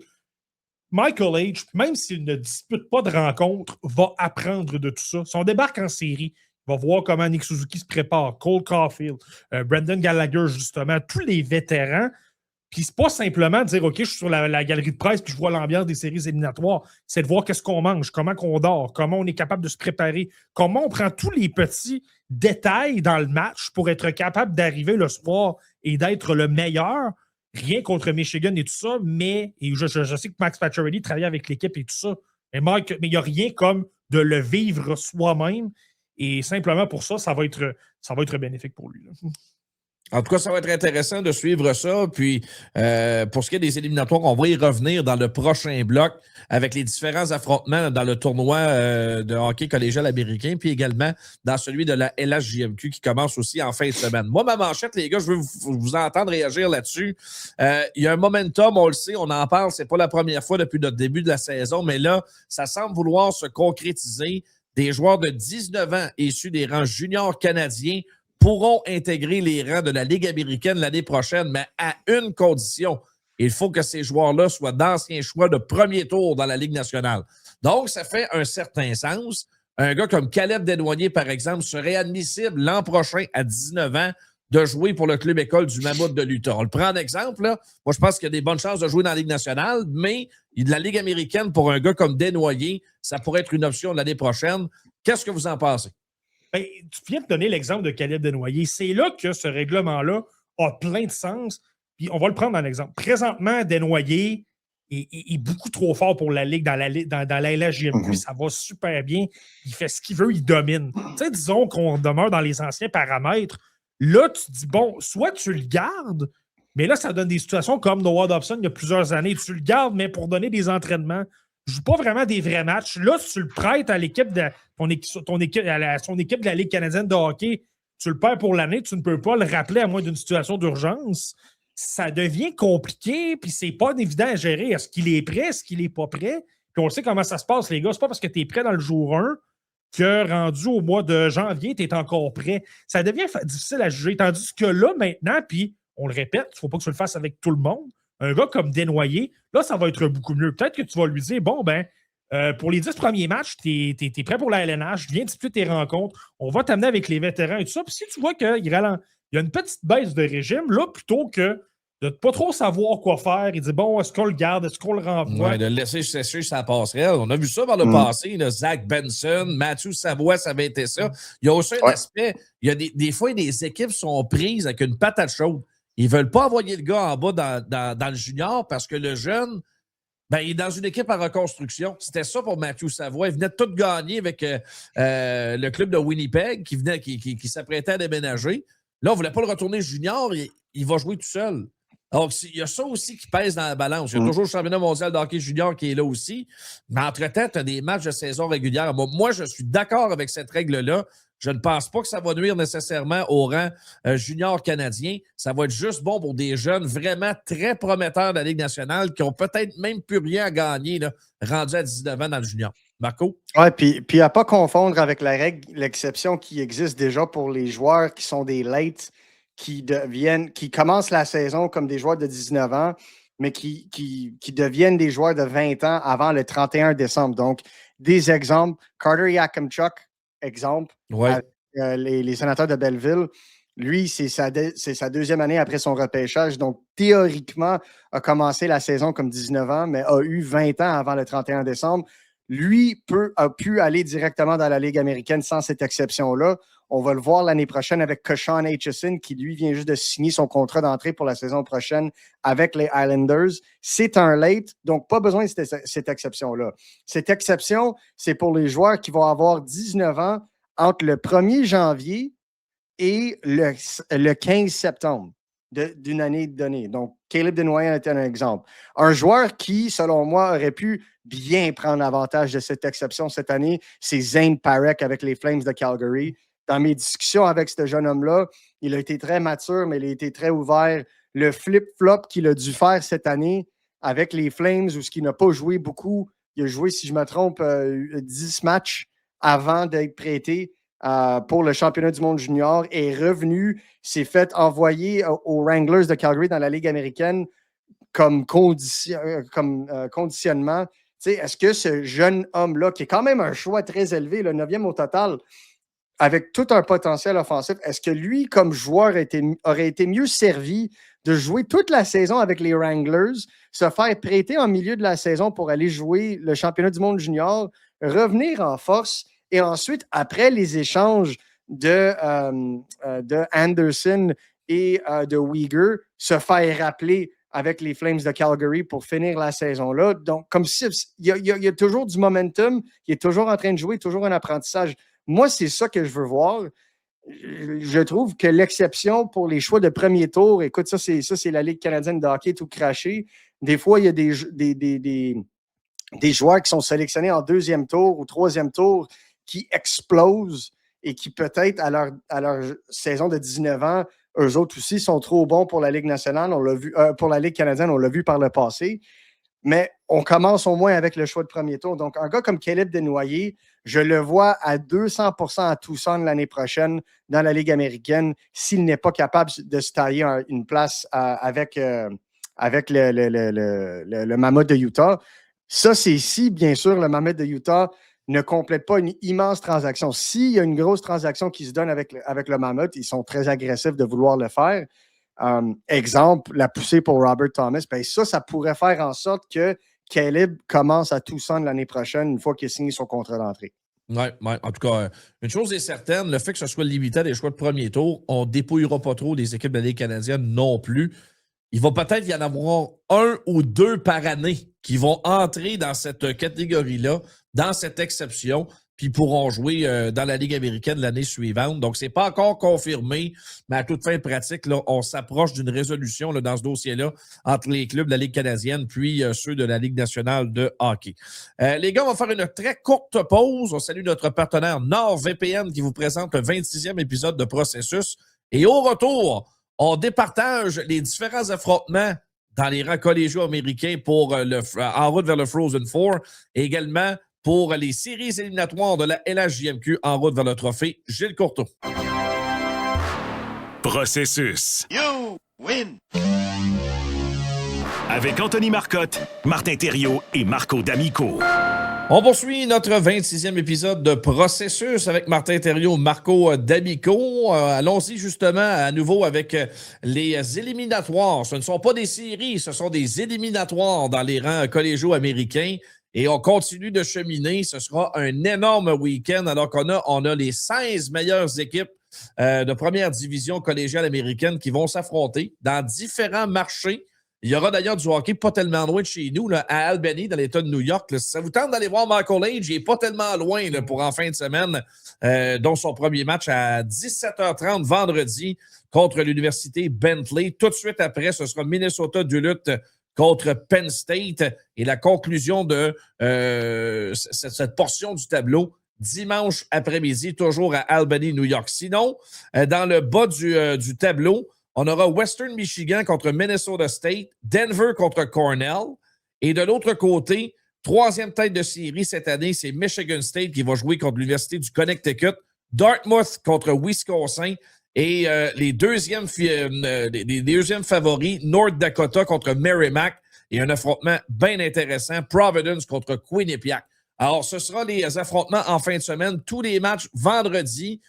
Michael Age, même s'il ne dispute pas de rencontre, va apprendre de tout ça. Si on débarque en série, il va voir comment Nick Suzuki se prépare, Cole Caulfield, Brendan Gallagher, justement, tous les vétérans Puis c'est pas simplement de dire, OK, je suis sur la galerie de presse puis je vois l'ambiance des séries éliminatoires. C'est de voir qu'est-ce qu'on mange, comment qu'on dort, comment on est capable de se préparer, comment on prend tous les petits détails dans le match pour être capable d'arriver le soir et d'être le meilleur. Rien contre Michigan et tout ça, mais et je sais que Max Pacioretty travaille avec l'équipe et tout ça. Mais il n'y a rien comme de le vivre soi-même. Et simplement pour ça, ça va être bénéfique pour lui. Là. En tout cas, ça va être intéressant de suivre ça. Puis, pour ce qui est des éliminatoires, on va y revenir dans le prochain bloc avec les différents affrontements dans le tournoi de hockey collégial américain, puis également dans celui de la LHJMQ qui commence aussi en fin de semaine. Moi, ma manchette, les gars, je veux vous entendre réagir là-dessus. Il y a un momentum, on le sait, on en parle. C'est pas la première fois depuis notre début de la saison, mais là, ça semble vouloir se concrétiser. Des joueurs de 19 ans issus des rangs juniors canadiens pourront intégrer les rangs de la Ligue américaine l'année prochaine, mais à une condition. Il faut que ces joueurs-là soient d'anciens choix de premier tour dans la Ligue nationale. Donc, ça fait un certain sens. Un gars comme Caleb Desnoyers, par exemple, serait admissible l'an prochain à 19 ans de jouer pour le club école du Mammouth de l'Utah. On le prend en exemple. Là. Moi, je pense qu'il y a des bonnes chances de jouer dans la Ligue nationale, mais de la Ligue américaine, pour un gars comme Desnoyers, ça pourrait être une option l'année prochaine. Qu'est-ce que vous en pensez? Ben, tu viens de donner l'exemple de Caleb Desnoyers. C'est là que ce règlement-là a plein de sens. Puis on va le prendre en exemple. Présentement, Desnoyers est beaucoup trop fort pour la Ligue dans la LHJMQ. Ça va super bien. Il fait ce qu'il veut, il domine. Tu sais, disons qu'on demeure dans les anciens paramètres. Là, tu te dis, bon, soit tu le gardes, mais là, ça donne des situations comme Noah Dobson il y a plusieurs années. Tu le gardes, mais pour donner des entraînements. Il ne joue pas vraiment des vrais matchs. Là, si tu le prêtes à l'équipe de son équipe de la Ligue canadienne de hockey, tu le perds pour l'année, tu ne peux pas le rappeler à moins d'une situation d'urgence. Ça devient compliqué, puis c'est pas évident à gérer. Est-ce qu'il est prêt? Est-ce qu'il n'est pas prêt? Puis on sait comment ça se passe, les gars. C'est pas parce que tu es prêt dans le jour 1 que rendu au mois de janvier, tu es encore prêt. Ça devient difficile à juger. Tandis que là, maintenant, puis on le répète, il ne faut pas que tu le fasses avec tout le monde. Un gars comme Desnoyers, là, ça va être beaucoup mieux. Peut-être que tu vas lui dire, bon, pour les 10 premiers matchs, tu es prêt pour la LNH, viens disputer tes rencontres, on va t'amener avec les vétérans et tout ça. Puis si tu vois qu'il y a une petite baisse de régime, là, plutôt que de ne pas trop savoir quoi faire, il dit, bon, est-ce qu'on le garde, est-ce qu'on le renvoie? Ouais, de le laisser sécher sa passerelle. On a vu ça par le passé, là, Zach Benson, Matthew Savoie, ça avait été ça. Il y a aussi un aspect, il y a des fois, des équipes sont prises avec une patate chaude. Ils ne veulent pas envoyer le gars en bas dans le junior parce que le jeune, il est dans une équipe en reconstruction. C'était ça pour Matthew Savoie. Il venait de tout gagner avec le club de Winnipeg qui s'apprêtait à déménager. Là, on ne voulait pas le retourner junior. Il va jouer tout seul. Donc, il y a ça aussi qui pèse dans la balance. Il y a toujours le championnat mondial de hockey junior qui est là aussi. Mais entre-temps, tu as des matchs de saison régulière. Moi, je suis d'accord avec cette règle-là. Je ne pense pas que ça va nuire nécessairement au rang junior canadien. Ça va être juste bon pour des jeunes vraiment très prometteurs de la Ligue nationale qui n'ont peut-être même plus rien à gagner, là, rendus à 19 ans dans le junior. Marco? Oui, puis à ne pas confondre avec la règle, l'exception qui existe déjà pour les joueurs qui sont des late, qui commencent la saison comme des joueurs de 19 ans, mais qui deviennent des joueurs de 20 ans avant le 31 décembre. Donc, des exemples, Carter Yakimchuk, exemple, ouais. Les sénateurs de Belleville, lui, c'est sa deuxième année après son repêchage. Donc, théoriquement, a commencé la saison comme 19 ans, mais a eu 20 ans avant le 31 décembre. Lui a pu aller directement dans la Ligue américaine sans cette exception-là. On va le voir l'année prochaine avec Keshawn Aitchison, qui, lui, vient juste de signer son contrat d'entrée pour la saison prochaine avec les Islanders. C'est un late, donc pas besoin de cette exception-là. Cette exception, c'est pour les joueurs qui vont avoir 19 ans entre le 1er janvier et le 15 septembre d'une année donnée. Donc, Caleb Desnoyers était un exemple. Un joueur qui, selon moi, aurait pu bien prendre avantage de cette exception cette année, c'est Zane Parekh avec les Flames de Calgary. Dans mes discussions avec ce jeune homme-là, il a été très mature, mais il a été très ouvert. Le flip-flop qu'il a dû faire cette année avec les Flames, où il n'a pas joué beaucoup, il a joué, si je me trompe, 10 matchs avant d'être prêté pour le championnat du monde junior, est revenu, s'est fait envoyer aux Wranglers de Calgary dans la Ligue américaine comme conditionnement. Est-ce que ce jeune homme-là, qui est quand même un choix très élevé, le 9e au total, avec tout un potentiel offensif, est-ce que lui, comme joueur, aurait été mieux servi de jouer toute la saison avec les Wranglers, se faire prêter en milieu de la saison pour aller jouer le championnat du monde junior, revenir en force et ensuite, après les échanges de Anderson et de Uyghur, se faire rappeler avec les Flames de Calgary pour finir la saison-là. Donc, comme si il y a toujours du momentum, il est toujours en train de jouer, toujours un apprentissage. Moi, c'est ça que je veux voir. Je trouve que l'exception pour les choix de premier tour, écoute, ça, c'est la Ligue canadienne de hockey tout craché. Des fois, il y a des joueurs qui sont sélectionnés en deuxième tour ou troisième tour qui explosent et qui peut-être, à leur saison de 19 ans, eux autres aussi sont trop bons pour la Ligue nationale. On l'a vu, pour la Ligue canadienne, on l'a vu par le passé. Mais on commence au moins avec le choix de premier tour. Donc, un gars comme Caleb Desnoyers, je le vois à 200% à Tucson l'année prochaine dans la Ligue américaine s'il n'est pas capable de se tailler une place avec le Mammoth de Utah. Ça, c'est si, bien sûr, le Mammoth de Utah ne complète pas une immense transaction. S'il y a une grosse transaction qui se donne avec le Mammoth, ils sont très agressifs de vouloir le faire. Exemple, la poussée pour Robert Thomas, ben ça pourrait faire en sorte que Caleb commence à Tucson l'année prochaine une fois qu'il a signé son contrat d'entrée. Oui, en tout cas, une chose est certaine, le fait que ce soit limité à des choix de premier tour, on ne dépouillera pas trop les équipes de la Ligue canadienne non plus. Il va peut-être y en avoir 1 ou 2 par année qui vont entrer dans cette catégorie-là, dans cette exception, puis pourront jouer dans la Ligue américaine l'année suivante. Donc, ce n'est pas encore confirmé, mais à toute fin pratique, là, on s'approche d'une résolution là, dans ce dossier-là entre les clubs de la Ligue canadienne puis ceux de la Ligue nationale de hockey. Les gars, on va faire une très courte pause. On salue notre partenaire NordVPN qui vous présente le 26e épisode de Processus. Et au retour, on départage les différents affrontements dans les rangs collégiaux américains pour en route vers le Frozen Four et également pour les séries éliminatoires de la LHJMQ en route vers le trophée Gilles Courteau. Processus. You win! Avec Anthony Marcotte, Martin Thériault et Marco D'Amico. On poursuit notre 26e épisode de Processus avec Martin Thériault, Marco D'Amico. Allons-y justement à nouveau avec les éliminatoires. Ce ne sont pas des séries, ce sont des éliminatoires dans les rangs collégiaux américains. Et on continue de cheminer. Ce sera un énorme week-end alors qu'on a les 16 meilleures équipes de première division collégiale américaine qui vont s'affronter dans différents marchés. Il y aura d'ailleurs du hockey pas tellement loin de chez nous, là, à Albany, dans l'État de New York. Là. Si ça vous tente d'aller voir Michael Age, il n'est pas tellement loin là, pour en fin de semaine, dont son premier match à 17h30 vendredi contre l'Université Bentley. Tout de suite après, ce sera Minnesota Duluth contre Penn State. Et la conclusion de cette portion du tableau, dimanche après-midi, toujours à Albany, New York. Sinon, dans le bas du tableau, on aura Western Michigan contre Minnesota State, Denver contre Cornell. Et de l'autre côté, troisième tête de série cette année, c'est Michigan State qui va jouer contre l'Université du Connecticut, Dartmouth contre Wisconsin et les deuxièmes favoris, North Dakota contre Merrimack et un affrontement bien intéressant, Providence contre Quinnipiac. Alors, ce sera les affrontements en fin de semaine, tous les matchs vendredi,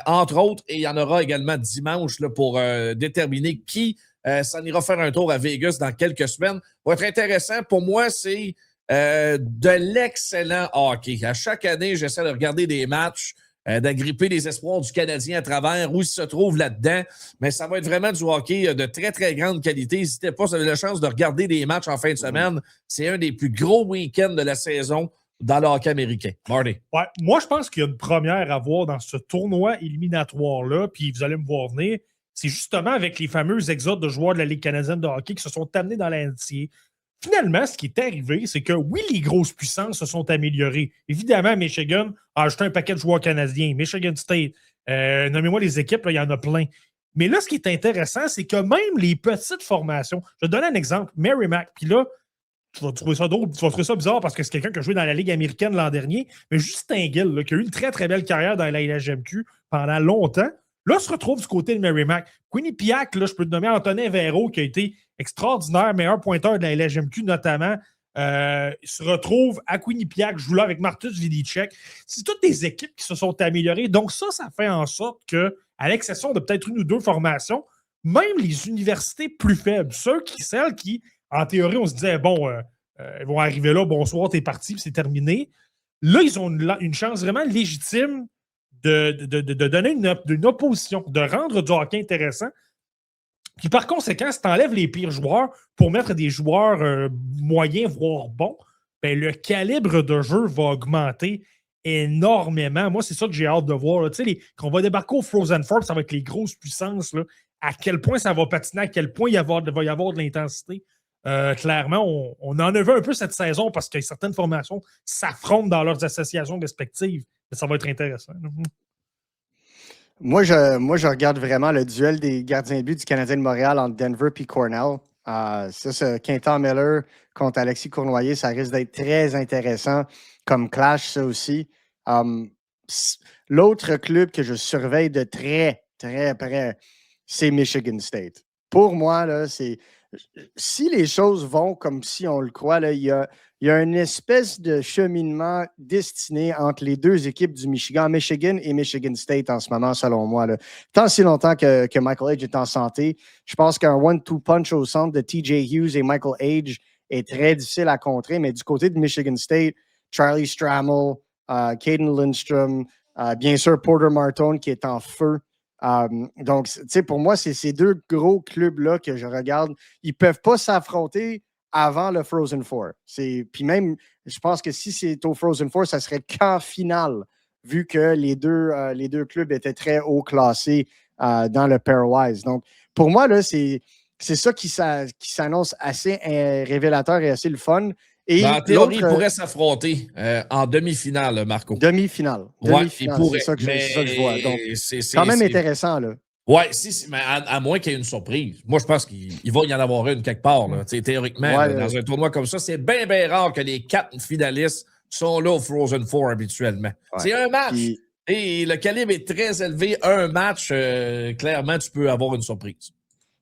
entre autres, et il y en aura également dimanche là, pour déterminer qui s'en ira faire un tour à Vegas dans quelques semaines. Va être intéressant. Pour moi, c'est de l'excellent hockey. À chaque année, j'essaie de regarder des matchs, d'agripper les espoirs du Canadien à travers, où il se trouve là-dedans. Mais ça va être vraiment du hockey de très, très grande qualité. N'hésitez pas, si vous avez la chance de regarder des matchs en fin de semaine. C'est un des plus gros week-ends de la saison dans le hockey américain. Marty. Ouais, moi, je pense qu'il y a une première à voir dans ce tournoi éliminatoire-là, puis vous allez me voir venir. C'est justement avec les fameux exodes de joueurs de la Ligue canadienne de hockey qui se sont amenés dans l'NCAA. Finalement, ce qui est arrivé, c'est que oui, les grosses puissances se sont améliorées. Évidemment, Michigan a ajouté un paquet de joueurs canadiens. Michigan State, nommez-moi les équipes, il y en a plein. Mais là, ce qui est intéressant, c'est que même les petites formations, je vais te donner un exemple, Merrimack, puis là, tu vas trouver ça bizarre parce que c'est quelqu'un qui a joué dans la Ligue américaine l'an dernier, mais Justin Gill, là, qui a eu une très, très belle carrière dans la LHJMQ pendant longtemps, là, se retrouve du côté de Merrimack. Quinnipiac, là, je peux te nommer Antonin Véro, qui a été extraordinaire, meilleur pointeur de la LHJMQ notamment, se retrouve à Quinnipiac, joue là avec Martus Vidicek. C'est toutes des équipes qui se sont améliorées. Donc ça fait en sorte que, à l'exception de peut-être une ou deux formations, même les universités plus faibles, celles qui, en théorie, on se disait, bon, ils vont arriver là, bonsoir, t'es parti, puis c'est terminé. Là, ils ont une chance vraiment légitime de donner une opposition, de rendre du hockey intéressant. Puis par conséquent, si tu enlèves les pires joueurs pour mettre des joueurs moyens, voire bons, ben, le calibre de jeu va augmenter énormément. Moi, c'est ça que j'ai hâte de voir. Tu sais, quand on va débarquer au Frozen Four, ça va être les grosses puissances, là, à quel point ça va patiner, à quel point il va y avoir de l'intensité. Clairement, on en a vu un peu cette saison parce que certaines formations s'affrontent dans leurs associations respectives. Mais ça va être intéressant. Moi, je regarde vraiment le duel des gardiens de but du Canadien de Montréal entre Denver et Cornell. Ce Quentin Miller contre Alexis Cournoyer, ça risque d'être très intéressant comme clash, ça aussi. L'autre club que je surveille de très, très près, c'est Michigan State. Pour moi, là, si les choses vont comme si on le croit, là, il y a une espèce de cheminement destiné entre les deux équipes du Michigan et Michigan State en ce moment, selon moi. Là. Tant si longtemps que Michael Age est en santé, je pense qu'un one-two punch au centre de TJ Hughes et Michael Age est très difficile à contrer, mais du côté de Michigan State, Charlie Strammel, Caden Lindstrom, bien sûr Porter Martone qui est en feu. Donc, tu sais, pour moi, c'est ces deux gros clubs-là que je regarde. Ils ne peuvent pas s'affronter avant le Frozen Four. Puis même, je pense que si c'est au Frozen Four, ça serait qu'en finale, vu que les deux clubs étaient très haut classés dans le pairwise. Donc, pour moi, là, c'est ça qui s'annonce assez révélateur et assez le fun. Et en théorie, ils pourraient s'affronter en demi-finale, Marco. Demi-finale. Ouais, ils pourraient. C'est ça que je vois. Donc, c'est quand même intéressant, là. Oui, mais à moins qu'il y ait une surprise. Moi, je pense qu'il va y en avoir une quelque part. Là. Théoriquement, là, dans un tournoi comme ça, c'est bien, bien rare que les 4 finalistes sont là au Frozen Four habituellement. Ouais. C'est un match. Et le calibre est très élevé. Un match, clairement, tu peux avoir une surprise.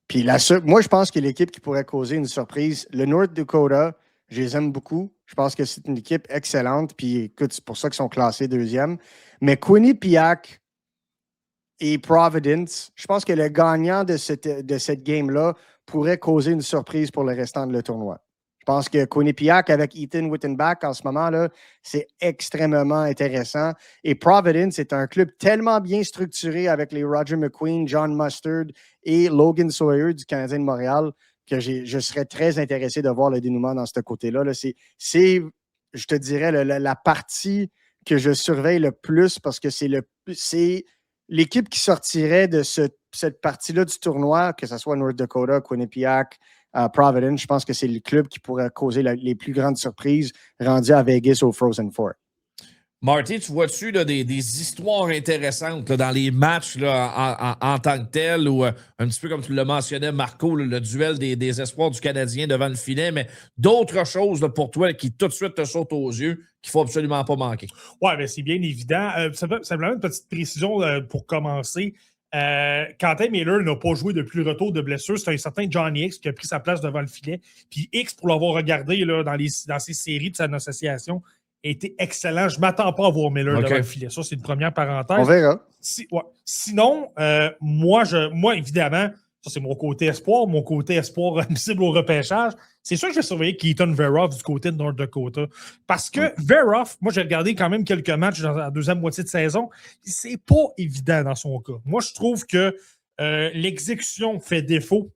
Puis moi, je pense que l'équipe qui pourrait causer une surprise, le North Dakota, je les aime beaucoup. Je pense que c'est une équipe excellente. Puis écoute, c'est pour ça qu'ils sont classés deuxième. Mais Quinnipiac et Providence, je pense que le gagnant de cette game-là pourrait causer une surprise pour le restant de le tournoi. Je pense que Quinnipiac avec Ethan Wittenbach en ce moment-là, c'est extrêmement intéressant. Et Providence est un club tellement bien structuré avec les Roger McQueen, John Mustard et Logan Sawyer du Canadien de Montréal que je serais très intéressé de voir le dénouement dans ce côté-là. Là, c'est, je te dirais, la partie que je surveille le plus parce que c'est l'équipe qui sortirait de cette partie-là du tournoi, que ce soit North Dakota, Quinnipiac, Providence. Je pense que c'est le club qui pourrait causer les plus grandes surprises rendues à Vegas au Frozen Four. Marty, tu vois-tu là, des histoires intéressantes là, dans les matchs là, en tant que tel, ou un petit peu comme tu le mentionnais, Marco, là, le duel des espoirs du Canadien devant le filet, mais d'autres choses là, pour toi qui tout de suite te sautent aux yeux, qu'il ne faut absolument pas manquer? Oui, bien, c'est bien évident. Simplement une petite précision pour commencer. Quentin Miller n'a pas joué depuis le retour de blessure. C'est un certain Johnny X qui a pris sa place devant le filet. Puis X, pour l'avoir regardé là, dans ses séries de sa association, était excellent. Je ne m'attends pas à voir Miller devant le filet. Ça, c'est une première parenthèse. On verra. Sinon, moi, évidemment, ça, c'est mon côté espoir admissible au repêchage. C'est sûr que je vais surveiller Keaton Veroff du côté de North Dakota. Parce que Veroff, moi, j'ai regardé quand même quelques matchs dans la deuxième moitié de saison. C'est pas évident dans son cas. Moi, je trouve que l'exécution fait défaut.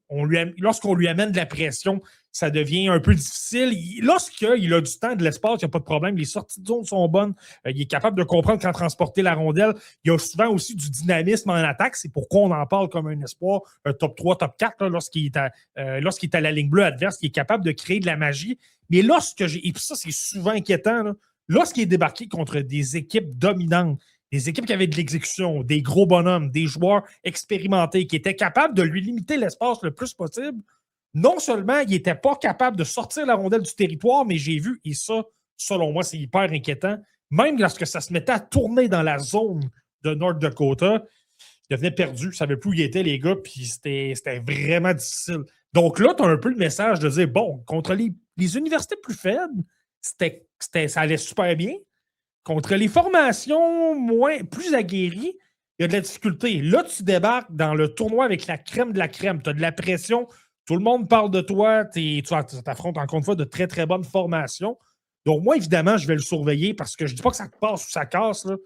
Lorsqu'on lui amène de la pression, ça devient un peu difficile. Lorsqu'il a du temps, de l'espace, il n'y a pas de problème. Les sorties de zone sont bonnes. Il est capable de comprendre quand transporter la rondelle. Il y a souvent aussi du dynamisme en attaque. C'est pourquoi on en parle comme un espoir, un top 3, top 4, là, lorsqu'il est à la ligne bleue adverse, il est capable de créer de la magie. Mais et puis ça, c'est souvent inquiétant, là, lorsqu'il est débarqué contre des équipes dominantes, des équipes qui avaient de l'exécution, des gros bonhommes, des joueurs expérimentés qui étaient capables de lui limiter l'espace le plus possible, non seulement il n'était pas capable de sortir la rondelle du territoire, mais j'ai vu, et ça, selon moi, c'est hyper inquiétant, même lorsque ça se mettait à tourner dans la zone de North Dakota, il devenait perdu, il ne savait plus où il était, les gars, puis c'était vraiment difficile. Donc là, tu as un peu le message de dire, bon, contre les universités plus faibles, ça allait super bien. Contre les formations plus aguerries, il y a de la difficulté. Là, tu débarques dans le tournoi avec la crème de la crème. Tu as de la pression. Tout le monde parle de toi. Tu t'affrontes encore une fois de très, très bonnes formations. Donc, moi, évidemment, je vais le surveiller parce que je ne dis pas que ça passe ou ça casse, là,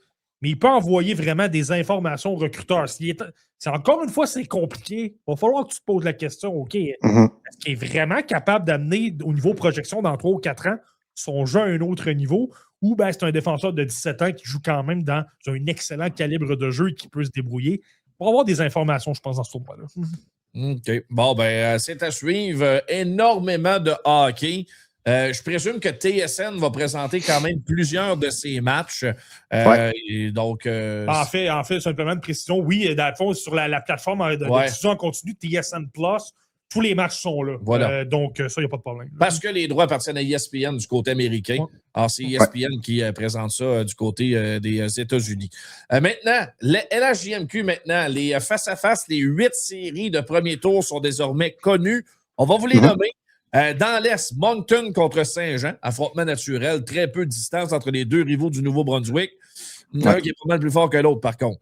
mais il peut envoyer vraiment des informations aux recruteurs. C'est encore une fois, c'est compliqué. Il va falloir que tu te poses la question, OK, est-ce qu'il est vraiment capable d'amener au niveau projection dans 3 ou 4 ans son jeu à un autre niveau ou ben, c'est un défenseur de 17 ans qui joue quand même dans un excellent calibre de jeu et qui peut se débrouiller? Pour avoir des informations, je pense, dans ce tournoi-là. OK. Bon, ben, c'est à suivre. Énormément de hockey. Je présume que TSN va présenter quand même plusieurs de ses matchs. Et donc, en fait, simplement de précision, oui, dans le fond, sur la plateforme de diffusion en continu, TSN Plus, tous les matchs sont là. Voilà. Donc, ça, il n'y a pas de problème. Parce que les droits appartiennent à ESPN du côté américain. Ouais. Alors, c'est ESPN qui présente ça du côté des États-Unis. Maintenant, le LHJMQ, maintenant, les face-à-face, les 8 séries de premier tour sont désormais connues. On va vous les nommer. Dans l'Est, Moncton contre Saint-Jean, affrontement naturel, très peu de distance entre les deux rivaux du Nouveau-Brunswick. Un qui est pas mal plus fort que l'autre, par contre.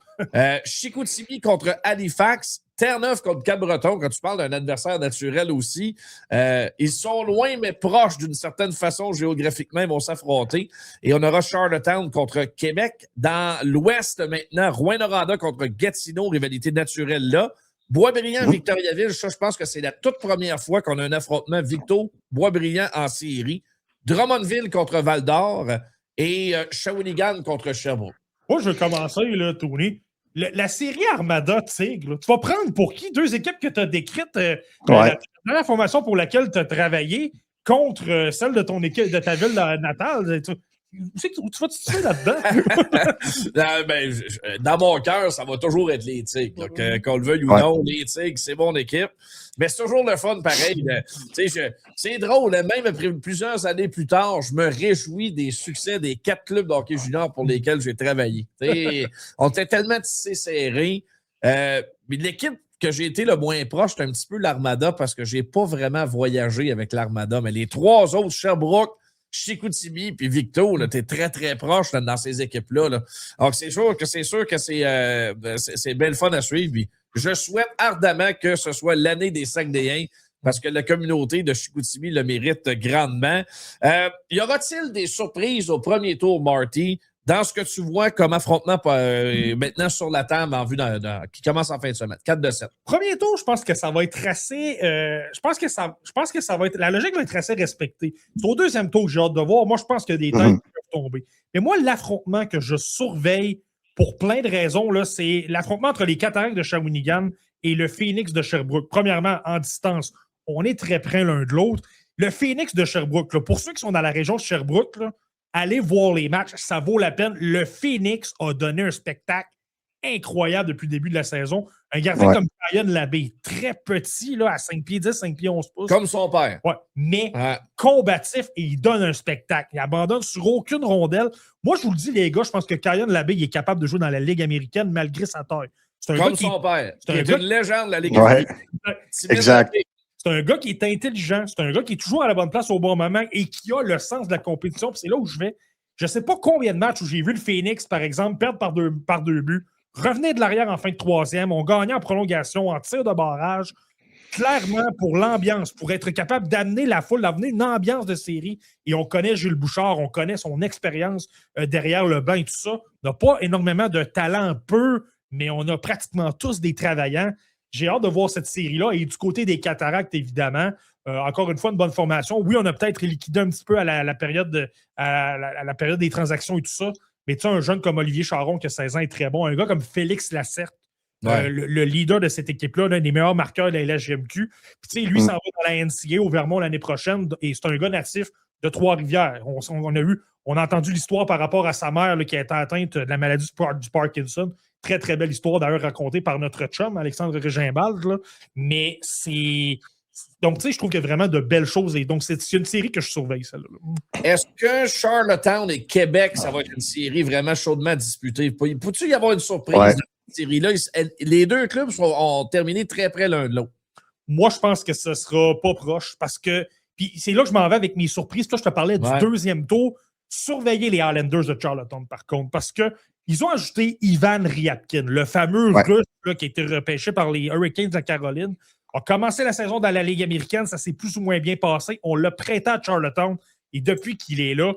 Chicoutimi contre Halifax, Terre-Neuve contre Cap-Breton, quand tu parles d'un adversaire naturel aussi. Ils sont loin, mais proches d'une certaine façon géographiquement, ils vont s'affronter. Et on aura Charlottetown contre Québec. Dans l'Ouest, maintenant, Rouyn-Noranda contre Gatineau, rivalité naturelle là. Boisbriand, Victoriaville, ça, je pense que c'est la toute première fois qu'on a un affrontement Victo-Boisbriand en série. Drummondville contre Val-d'Or et Shawinigan contre Sherbrooke. Moi, je vais commencer, là, Tony. La série Armada-Tigre, tu vas prendre pour qui? 2 équipes que tu as décrites dans la formation pour laquelle tu as travaillé contre celle de ton équipe, de ta ville natale. Où tu vas te situer là-dedans? Dans mon cœur, ça va toujours être les Tigres. Qu'on le veuille ou non, les Tigres, c'est mon équipe. Mais c'est toujours le fun, pareil. C'est drôle, même après plusieurs années plus tard, je me réjouis des succès des 4 clubs d'hockey junior pour lesquels j'ai travaillé. On était tellement tissés serrés. Mais l'équipe que j'ai été le moins proche, c'est un petit peu l'Armada parce que je n'ai pas vraiment voyagé avec l'Armada. Mais les 3 autres, Sherbrooke, Chicoutimi puis Victo, tu es très, très proche là, dans ces équipes-là. Là. Donc, c'est sûr que c'est belle fun à suivre. Puis je souhaite ardemment que ce soit l'année des Saguenayens parce que la communauté de Chicoutimi le mérite grandement. Y aura-t-il des surprises au premier tour, Marty, dans ce que tu vois comme affrontement maintenant sur la table en vue qui commence en fin de semaine? 4-7. Premier tour, je pense que ça va être assez... je pense que ça va être... La logique va être assez respectée. C'est au deuxième tour que j'ai hâte de voir. Moi, je pense qu'il y a des têtes qui peuvent tomber. Mais moi, l'affrontement que je surveille pour plein de raisons, là, c'est l'affrontement entre les Cataractes de Shawinigan et le Phoenix de Sherbrooke. Premièrement, en distance, on est très près l'un de l'autre. Le Phoenix de Sherbrooke, là, pour ceux qui sont dans la région de Sherbrooke, là, allez voir les matchs, ça vaut la peine. Le Phoenix a donné un spectacle incroyable depuis le début de la saison. Un gardien comme Ryan Labbé, très petit, là, à 5 pieds 10, 5 pieds 11 pouces. Comme son père. Ouais, mais combatif et il donne un spectacle. Il abandonne sur aucune rondelle. Moi, je vous le dis, les gars, je pense que Ryan Labbé, il est capable de jouer dans la Ligue américaine malgré sa taille. C'est comme son père. C'est une légende de la Ligue américaine. Exact. C'est un gars qui est intelligent, c'est un gars qui est toujours à la bonne place au bon moment et qui a le sens de la compétition. Puis c'est là où je vais. Je ne sais pas combien de matchs où j'ai vu le Phoenix, par exemple, perdre par deux buts, revenir de l'arrière en fin de troisième, on gagnait en prolongation, en tir de barrage. Clairement, pour l'ambiance, pour être capable d'amener la foule, d'amener une ambiance de série. Et on connaît Jules Bouchard, on connaît son expérience derrière le banc et tout ça. On n'a pas énormément de talent peu, mais on a pratiquement tous des travaillants. J'ai hâte de voir cette série-là. Et du côté des Cataractes, évidemment, encore une fois, une bonne formation. Oui, on a peut-être liquidé un petit peu à la période des transactions et tout ça. Mais tu sais, un jeune comme Olivier Charon, qui a 16 ans, est très bon. Un gars comme Félix Lacerte, le leader de cette équipe-là, l'un des meilleurs marqueurs de la LHJMQ. Puis tu sais, lui s'en va dans la NCA au Vermont l'année prochaine. Et c'est un gars natif de Trois-Rivières. On a entendu l'histoire par rapport à sa mère là, qui a été atteinte de la maladie du Parkinson. Très, très belle histoire, d'ailleurs, racontée par notre chum, Alexandre Régimbald. Mais c'est... Donc, tu sais, je trouve qu'il y a vraiment de belles choses. Et donc, c'est une série que je surveille, celle-là. Est-ce que Charlottetown et Québec, ça va être une série vraiment chaudement disputée? Peut-il y avoir une surprise dans cette série-là? Les deux clubs ont terminé très près l'un de l'autre. Moi, je pense que ce ne sera pas proche parce que... Puis c'est là que je m'en vais avec mes surprises. Toi, je te parlais du deuxième tour. Surveiller les Highlanders de Charlottetown, par contre, parce que Ils ont ajouté Ivan Ryabkin, le fameux Russe là, qui a été repêché par les Hurricanes de Caroline. A commencé la saison dans la Ligue américaine, ça s'est plus ou moins bien passé. On l'a prêté à Charlottetown et depuis qu'il est là,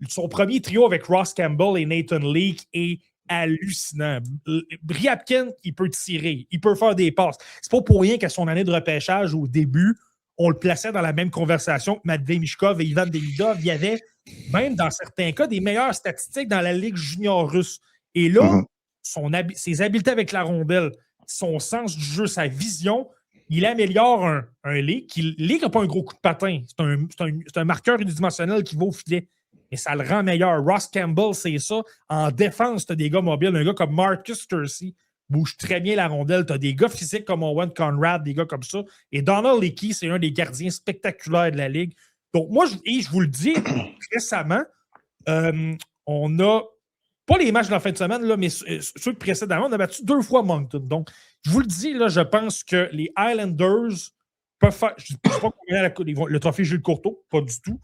son premier trio avec Ross Campbell et Nathan Leake est hallucinant. Ryabkin, il peut tirer, il peut faire des passes. C'est pas pour rien qu'à son année de repêchage au début, on le plaçait dans la même conversation que Matvei Michkov et Ivan Demidov. Il y avait, même dans certains cas, des meilleures statistiques dans la Ligue junior russe. Et là, ses habiletés avec la rondelle, son sens du jeu, sa vision, il améliore un Leake. Leake n'a pas un gros coup de patin. C'est un marqueur unidimensionnel qui va au filet. Mais ça le rend meilleur. Ross Campbell, c'est ça. En défense, tu as des gars mobiles. Un gars comme Marcus Sturcy bouge très bien la rondelle. Tu as des gars physiques comme Owen Conrad, des gars comme ça. Et Donald Leakey, c'est un des gardiens spectaculaires de la Ligue. Donc, moi, je vous le dis, récemment, on a, pas les matchs de la fin de semaine, là, mais ceux précédemment, on a battu 2 fois Moncton. Donc, je vous le dis, là, je pense que les Highlanders peuvent faire. Je ne sais pas combien le trophée Jules Courteau, pas du tout.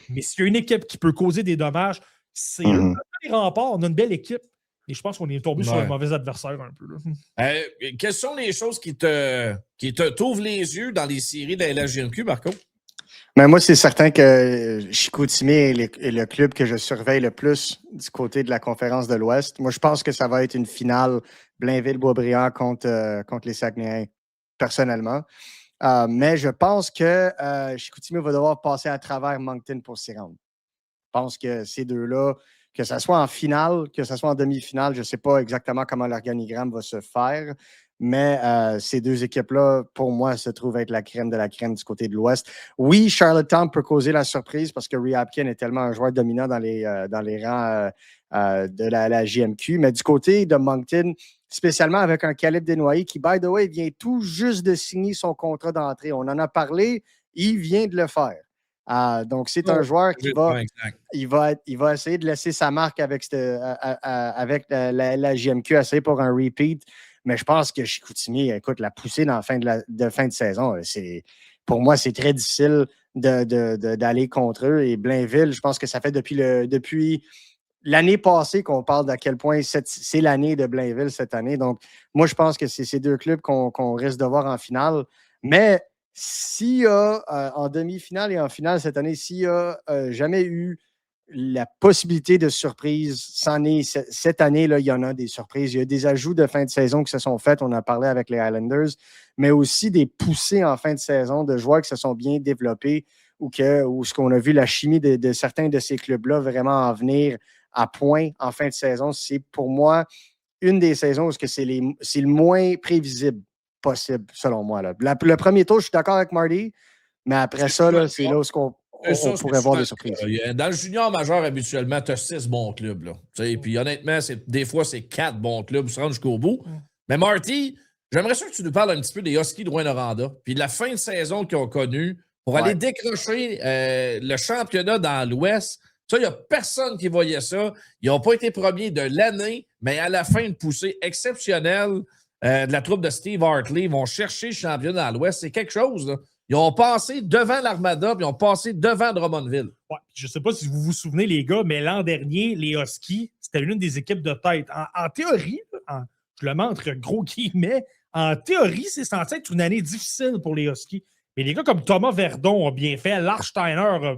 Mais s'il y a une équipe qui peut causer des dommages, c'est les remparts. On a une belle équipe. Et je pense qu'on est tombé sur un mauvais adversaire un peu. Là. Quelles sont les choses qui t'ouvrent les yeux dans les séries de la LHJMQ, Marco? Mais moi, c'est certain que Chicoutimi est le club que je surveille le plus du côté de la conférence de l'Ouest. Moi, je pense que ça va être une finale Blainville-Boisbriand contre les Saguenayens, personnellement. Mais je pense que Chicoutimi va devoir passer à travers Moncton pour s'y rendre. Je pense que ces deux-là, que ce soit en finale, que ce soit en demi-finale, je ne sais pas exactement comment l'organigramme va se faire, mais ces deux équipes-là, pour moi, se trouvent être la crème de la crème du côté de l'Ouest. Oui, Charlottetown peut causer la surprise parce que Ryabkin est tellement un joueur dominant dans les rangs de la JMQ, mais du côté de Moncton, spécialement avec un Caleb Desnoyers qui, by the way, vient tout juste de signer son contrat d'entrée. On en a parlé, il vient de le faire. Donc, c'est un joueur qui va essayer de laisser sa marque avec la JMQ, essayer pour un repeat. Mais je pense que Chicoutimi, écoute, la poussée dans la fin de saison, pour moi, c'est très difficile d'aller contre eux. Et Blainville, je pense que ça fait depuis l'année passée qu'on parle d'à quel point c'est l'année de Blainville cette année. Donc, moi, je pense que c'est ces deux clubs qu'on risque de voir en finale. Mais s'il y a, en demi-finale et en finale cette année, s'il n'y a jamais eu la possibilité de surprise, cette année, là, il y en a des surprises. Il y a des ajouts de fin de saison qui se sont faits. On a parlé avec les Highlanders, mais aussi des poussées en fin de saison de joueurs qui se sont bien développés ou ce qu'on a vu la chimie de certains de ces clubs-là vraiment en venir à point en fin de saison. C'est pour moi une des saisons où c'est le moins prévisible possible, selon moi. Là. Le premier tour, je suis d'accord avec Marty, mais après ça, là, c'est là où on pourrait voir des surprises. Dans le junior majeur, habituellement, tu as 6 bons clubs. Là. Puis honnêtement, des fois, c'est 4 bons clubs qui se rendent jusqu'au bout. Mais Marty, j'aimerais ça que tu nous parles un petit peu des Huskies de Rouyn-Noranda, puis de la fin de saison qu'ils ont connue pour aller décrocher le championnat dans l'Ouest. Ça, il n'y a personne qui voyait ça. Ils n'ont pas été premiers de l'année, mais à la fin, une poussée exceptionnelle de la troupe de Steve Hartley. Ils vont chercher le championnat dans l'Ouest. C'est quelque chose, là. Ils ont passé devant l'Armada, puis ils ont passé devant Drummondville. Ouais, je ne sais pas si vous vous souvenez, les gars, mais l'an dernier, les Huskies, c'était l'une des équipes de tête. En théorie, je le mets entre gros guillemets, en théorie, c'est censé être une année difficile pour les Huskies. Mais les gars comme Thomas Verdon ont bien fait. Lars Steiner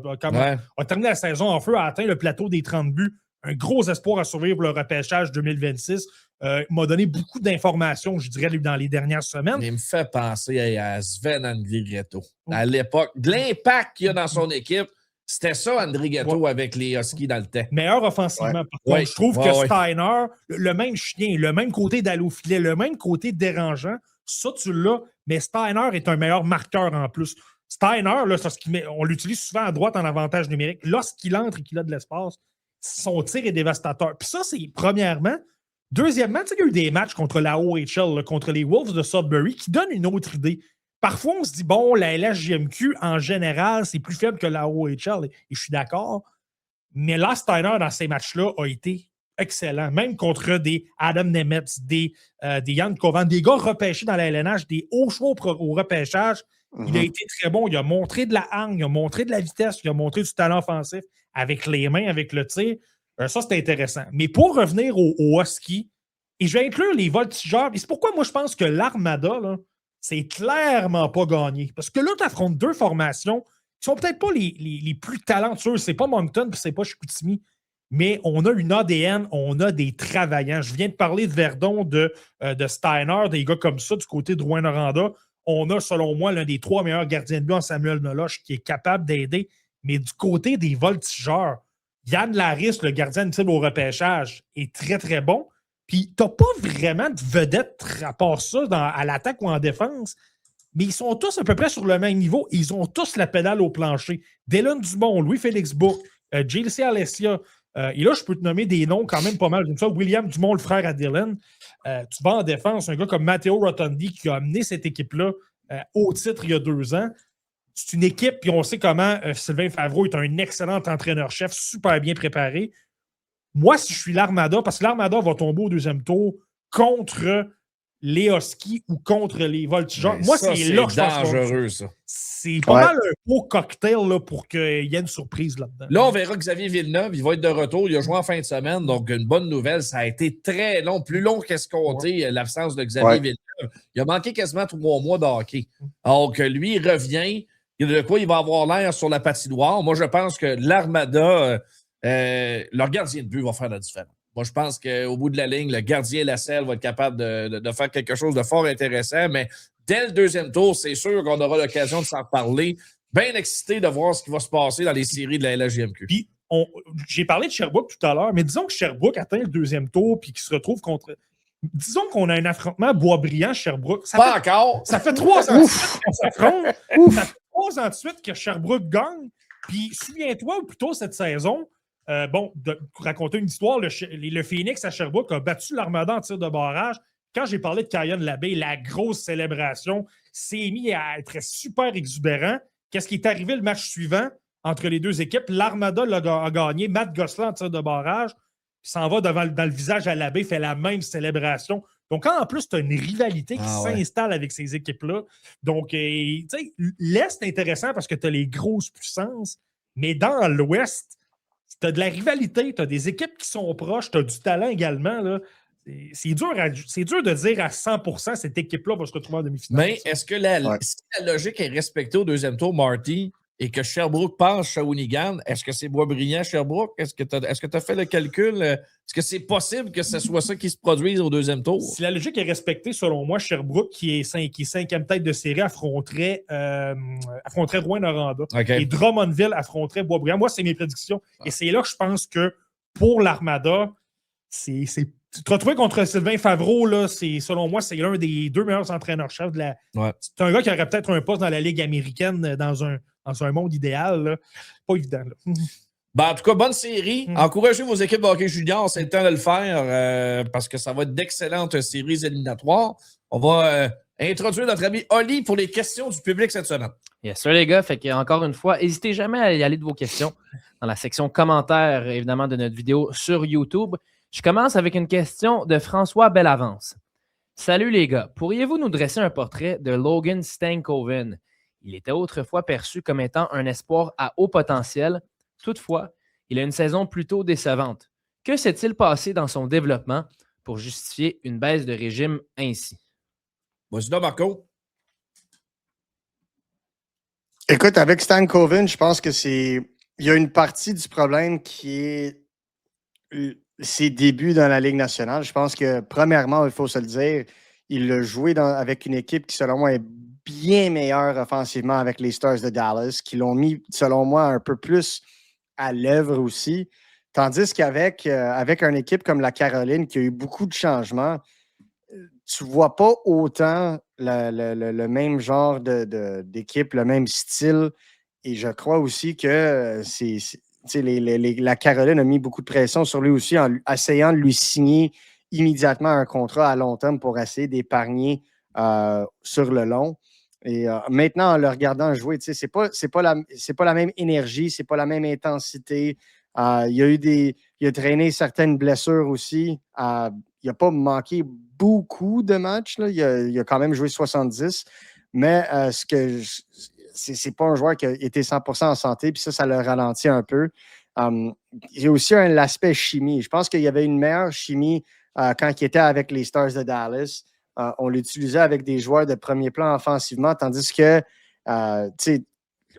a terminé la saison en feu, a atteint le plateau des 30 buts. Un gros espoir à survivre pour le repêchage 2026. M'a donné beaucoup d'informations, je dirais, dans les dernières semaines. Il me fait penser à Sven Andrighetto. À l'époque, de l'impact qu'il y a dans son équipe, c'était ça, Andrighetto, avec les Huskies dans le temps. Meilleur offensivement. Par contre, je trouve que Steiner, le même chien, le même côté d'aller au filet, le même côté dérangeant, ça, tu l'as, mais Steiner est un meilleur marqueur en plus. Steiner, là, on l'utilise souvent à droite en avantage numérique. Lorsqu'il entre et qu'il a de l'espace, son tir est dévastateur. Puis ça, c'est premièrement. Deuxièmement, tu sais, il y a eu des matchs contre la OHL, là, contre les Wolves de Sudbury, qui donnent une autre idée. Parfois, on se dit, bon, la LHJMQ, en général, c'est plus faible que la OHL, et je suis d'accord. Mais là, Steiner, dans ces matchs-là, a été excellent. Même contre des Adam Nemetz, des Jan Kovan, des gars repêchés dans la LNH, des hauts choix au repêchage. Il a été très bon. Il a montré de la hargne, il a montré de la vitesse, il a montré du talent offensif avec les mains, avec le tir. Ça, c'est intéressant. Mais pour revenir au Husky, et je vais inclure les voltigeurs, et c'est pourquoi moi je pense que l'Armada, là, c'est clairement pas gagné. Parce que là, tu affrontes deux formations qui sont peut-être pas les plus talentueuses. C'est pas Moncton puis c'est pas Chicoutimi. Mais on a une ADN, on a des travaillants. Je viens de parler de Verdon, de Steiner, des gars comme ça du côté de Rouyn-Noranda. On a, selon moi, l'un des 3 meilleurs gardiens de but en Samuel Meloche qui est capable d'aider. Mais du côté des voltigeurs, Yann Laris, le gardien de tir au repêchage, est très, très bon. Puis, tu n'as pas vraiment de vedette à part ça à l'attaque ou en défense. Mais ils sont tous à peu près sur le même niveau. Ils ont tous la pédale au plancher. Dylan Dumont, Louis-Félix Bourque, JLC Alessia. Et là, je peux te nommer des noms quand même pas mal. Comme ça, William Dumont, le frère à Dylan. Tu vas en défense, un gars comme Matteo Rotondi qui a amené cette équipe-là au titre il y a 2 ans. C'est une équipe, puis on sait comment Sylvain Favreau est un excellent entraîneur-chef, super bien préparé. Moi, si je suis l'Armada, parce que l'Armada va tomber au 2e tour contre les Huskies ou contre les Voltigeurs. Moi, ça, c'est là que je pense dangereux, ça. C'est pas mal un beau cocktail là, pour qu'il y ait une surprise là-dedans. Là, on verra Xavier Villeneuve. Il va être de retour. Il a joué en fin de semaine. Donc, une bonne nouvelle. Ça a été très long, plus long qu'escompté, l'absence de Xavier Villeneuve. Il a manqué quasiment 3 mois de hockey. Donc, lui, il revient. De quoi il va avoir l'air sur la patinoire. Moi, je pense que l'Armada, leur gardien de but va faire la différence. Moi, je pense qu'au bout de la ligne, le gardien Lasselle va être capable de faire quelque chose de fort intéressant. Mais dès le 2e tour, c'est sûr qu'on aura l'occasion de s'en parler. Bien excité de voir ce qui va se passer dans les séries de la LHJMQ. Puis, j'ai parlé de Sherbrooke tout à l'heure, mais disons que Sherbrooke atteint le 2e tour puis qu'il se retrouve contre... Disons qu'on a un affrontement Boisbriand-Sherbrooke. Encore! Ça fait 3 ans de suite qu'on s'affronte. Ça fait 3 ans de suite que Sherbrooke gagne. Puis, souviens-toi, ou plutôt cette saison, de raconter une histoire, le Phoenix à Sherbrooke a battu l'Armada en tir de barrage. Quand j'ai parlé de Kyan Labbé, la grosse célébration s'est mis à être super exubérant. Qu'est-ce qui est arrivé le match suivant entre les deux équipes? L'Armada a gagné. Matt Gosselin en tir de barrage. Il s'en va dans le visage à Labbé, fait la même célébration. Donc, en plus, tu as une rivalité qui s'installe avec ces équipes-là. Donc, tu sais, l'Est est intéressant parce que tu as les grosses puissances, mais dans l'Ouest, tu as de la rivalité, tu as des équipes qui sont proches, tu as du talent également. Là. C'est dur de dire à 100% cette équipe-là va se retrouver en demi-finale. Mais est-ce que si la logique est respectée au 2e tour, Marty, et que Sherbrooke passe Shawinigan, est-ce que c'est Boisbriand-Sherbrooke? Est-ce que tu as fait le calcul? Est-ce que c'est possible que ce soit ça qui se produise au 2e tour? Si la logique est respectée, selon moi, Sherbrooke, qui est 5e tête de série, affronterait Rouyn-Noranda. Okay. Et Drummondville affronterait Boisbriand. Moi, c'est mes prédictions. Et c'est là que je pense que pour l'Armada, te retrouver contre Sylvain Favreau, là, selon moi, c'est l'un des 2 meilleurs entraîneurs-chefs de la. Ouais. C'est un gars qui aurait peut-être un poste dans la Ligue américaine dans un monde idéal. Là. Pas évident. Là. Ben, en tout cas, bonne série. Encouragez vos équipes de hockey junior, c'est le temps de le faire parce que ça va être d'excellentes séries éliminatoires. On va introduire notre ami Oli pour les questions du public cette semaine. Yes, sir, les gars. Fait que, encore une fois, n'hésitez jamais à y aller de vos questions dans la section commentaires, évidemment, de notre vidéo sur YouTube. Je commence avec une question de François Bellavance. Salut les gars, pourriez-vous nous dresser un portrait de Logan Stankoven? Il était autrefois perçu comme étant un espoir à haut potentiel. Toutefois, il a une saison plutôt décevante. Que s'est-il passé dans son développement pour justifier une baisse de régime ainsi? Vas-y là, Marco. Écoute, avec Stankoven, je pense que il y a une partie du problème qui est ses débuts dans la Ligue nationale. Je pense que, premièrement, il faut se le dire, il a joué avec une équipe qui, selon moi, est bien meilleure offensivement avec les Stars de Dallas, qui l'ont mis, selon moi, un peu plus à l'œuvre aussi. Tandis qu'avec une équipe comme la Caroline, qui a eu beaucoup de changements, tu ne vois pas autant le même genre d'équipe, le même style. Et je crois aussi que la Caroline a mis beaucoup de pression sur lui aussi en essayant de lui signer immédiatement un contrat à long terme pour essayer d'épargner sur le long. Et maintenant, en le regardant jouer, c'est pas la même énergie, c'est pas la même intensité. Il a traîné certaines blessures aussi. Il n'a pas manqué beaucoup de matchs. Là. Il a quand même joué 70. Mais c'est pas un joueur qui a été 100% en santé. Puis ça le ralentit un peu. Il y a aussi l'aspect chimie. Je pense qu'il y avait une meilleure chimie quand il était avec les Stars de Dallas. On l'utilisait avec des joueurs de premier plan offensivement, tandis que,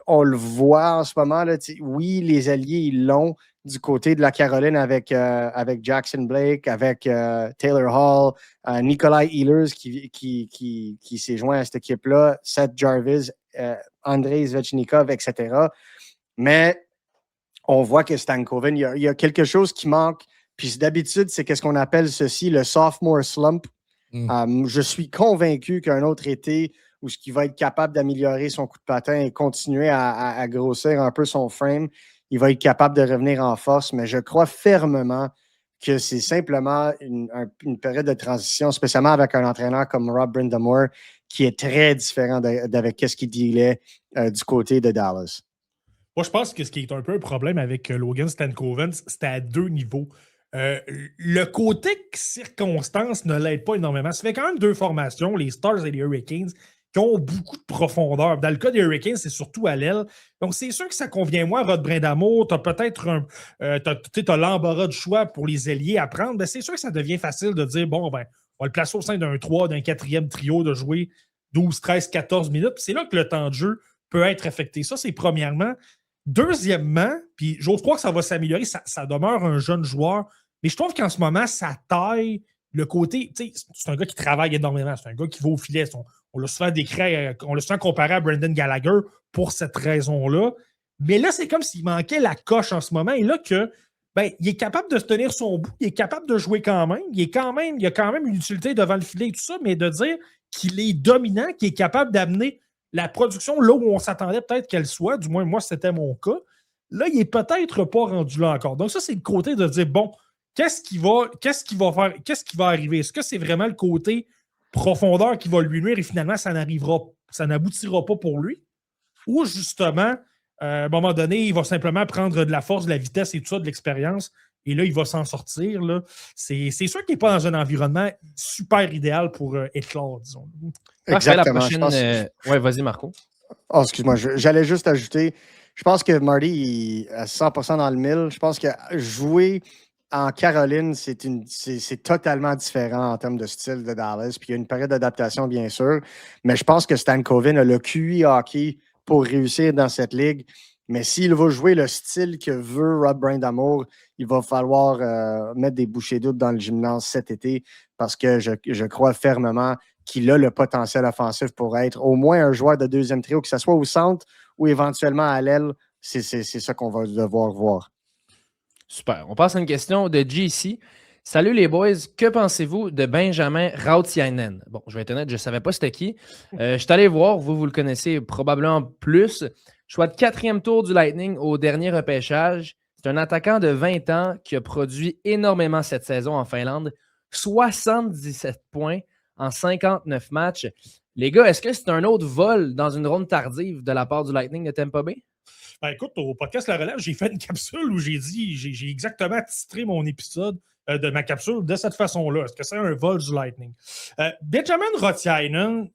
on le voit en ce moment, là, oui, les alliés, ils l'ont du côté de la Caroline avec Jackson Blake, avec Taylor Hall, Nikolai Ehlers qui s'est joint à cette équipe-là, Seth Jarvis, Andrei Svechnikov, etc. Mais on voit que Stankoven, il y a quelque chose qui manque. Puis d'habitude, c'est qu'est-ce qu'on appelle ceci, le sophomore slump. Je suis convaincu qu'un autre été où il va être capable d'améliorer son coup de patin et continuer à grossir un peu son frame, il va être capable de revenir en force. Mais je crois fermement que c'est simplement une période de transition, spécialement avec un entraîneur comme Rob Brind'Amour, qui est très différent d'avec ce qu'il disait du côté de Dallas. Moi, je pense que ce qui est un peu un problème avec Logan Stankoven, c'était à 2 niveaux. Le côté circonstance ne l'aide pas énormément. Ça fait quand même 2 formations, les Stars et les Hurricanes, qui ont beaucoup de profondeur. Dans le cas des Hurricanes, c'est surtout à l'aile. Donc, c'est sûr que ça convient moins à Rod Brind'Amour. Tu as peut-être t'as l'embarras du choix pour les ailiers à prendre. Ben, c'est sûr que ça devient facile de dire, bon, ben, on va le placer au sein d'un 3, d'un 4e trio, de jouer 12, 13, 14 minutes. Puis c'est là que le temps de jeu peut être affecté. Ça, c'est premièrement. Deuxièmement, puis j'ose croire que ça va s'améliorer, ça demeure un jeune joueur, mais je trouve qu'en ce moment, sa taille, le côté, tu sais, c'est un gars qui travaille énormément, c'est un gars qui va au filet. On l'a souvent décrit, on l'a souvent comparé à Brendan Gallagher pour cette raison-là. Mais là, c'est comme s'il manquait la coche en ce moment. Et là, il est capable de se tenir son bout, il est capable de jouer quand même. Il a quand même une utilité devant le filet et tout ça, mais de dire qu'il est dominant, qu'il est capable d'amener la production là où on s'attendait peut-être qu'elle soit, du moins moi, c'était mon cas, là, il n'est peut-être pas rendu là encore. Donc ça, c'est le côté de dire, bon, qu'est-ce qu'il va faire, qu'est-ce qui va arriver? Est-ce que c'est vraiment le côté profondeur qui va lui nuire et finalement, ça n'aboutira pas pour lui? Ou justement, à un moment donné, il va simplement prendre de la force, de la vitesse et tout ça, de l'expérience, et là, il va s'en sortir. Là. C'est sûr qu'il n'est pas dans un environnement super idéal pour éclore, disons. Exactement. La prochaine, ouais, vas-y, Marco. Oh, excuse-moi, j'allais juste ajouter, je pense que Marty est à 100% dans le mille. Je pense que jouer en Caroline, c'est totalement différent en termes de style de Dallas. Puis il y a une période d'adaptation, bien sûr. Mais je pense que Stankoven a le QI hockey pour réussir dans cette ligue. Mais s'il va jouer le style que veut Rob Brind'Amour, il va falloir mettre des bouchées doubles dans le gymnase cet été parce que je crois fermement qu'il a le potentiel offensif pour être au moins un joueur de 2e trio, que ce soit au centre ou éventuellement à l'aile. C'est ça qu'on va devoir voir. Super. On passe à une question de JC. Salut les boys, que pensez-vous de Benjamin Rautiainen? Bon, je vais être honnête, je ne savais pas c'était qui. Je suis allé voir, vous le connaissez probablement plus. Choix de 4e tour du Lightning au dernier repêchage. C'est un attaquant de 20 ans qui a produit énormément cette saison en Finlande. 77 points en 59 matchs. Les gars, est-ce que c'est un autre vol dans une ronde tardive de la part du Lightning de Tampa Bay? Ben, écoute, au podcast La Relève, j'ai fait une capsule où j'ai exactement titré mon épisode de ma capsule de cette façon-là. Est-ce que c'est un vol du Lightning? Benjamin Rautiainen,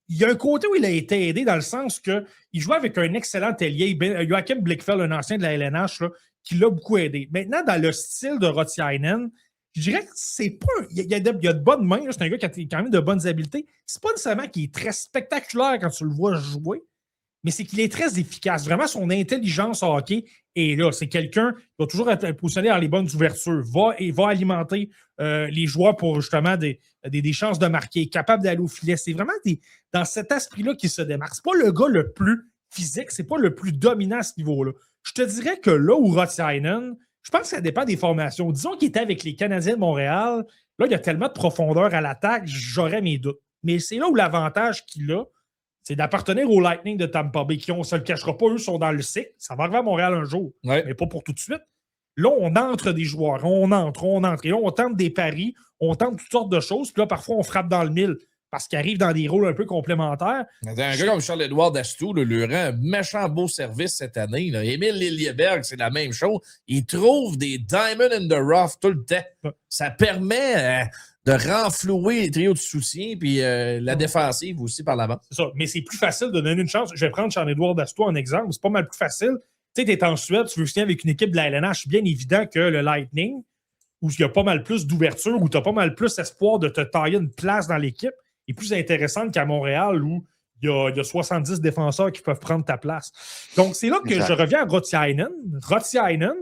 il y a un côté où il a été aidé dans le sens qu'il jouait avec un excellent ailier, Joachim Blichfeld, un ancien de la LNH, là, qui l'a beaucoup aidé. Maintenant, dans le style de Rautiainen, je dirais que c'est pas. Il y a de bonnes mains, c'est un gars qui a quand même de bonnes habiletés. C'est pas nécessairement qu'il est très spectaculaire quand tu le vois jouer, mais c'est qu'il est très efficace. Vraiment, son intelligence en hockey est là. C'est quelqu'un qui va toujours être positionné dans les bonnes ouvertures, va alimenter les joueurs pour justement des chances de marquer, capable d'aller au filet. C'est vraiment dans cet esprit-là qu'il se démarque. C'est pas le gars le plus physique, c'est pas le plus dominant à ce niveau-là. Je te dirais que là où Rautiainen, je pense que ça dépend des formations. Disons qu'il était avec les Canadiens de Montréal. Là, il y a tellement de profondeur à l'attaque, j'aurais mes doutes. Mais c'est là où l'avantage qu'il a, c'est d'appartenir au Lightning de Tampa Bay, qui, on ne se le cachera pas, eux sont dans le cycle. Ça va arriver à Montréal un jour, mais pas pour tout de suite. Là, on entre des joueurs, on entre. Et là, on tente des paris, on tente toutes sortes de choses. Puis là, parfois, on frappe dans le mille parce qu'ils arrivent dans des rôles un peu complémentaires. Un gars comme Charles-Édouard Dastou lui rend un méchant beau service cette année. Là. Émile Liljeberg, c'est la même chose. Il trouve des diamonds in the rough tout le temps. Ça permet de renflouer les trios de soutien puis la défensive aussi par l'avant. C'est ça, mais c'est plus facile de donner une chance. Je vais prendre Charles-Édouard Dastou en exemple. C'est pas mal plus facile. tu es en Suède, tu veux signer avec une équipe de la LNH, bien évident que le Lightning, où il y a pas mal plus d'ouverture, où tu as pas mal plus espoir de te tailler une place dans l'équipe, est plus intéressante qu'à Montréal, où il y a 70 défenseurs qui peuvent prendre ta place. Donc, c'est là que je reviens à Rotiainen. Rotiainen,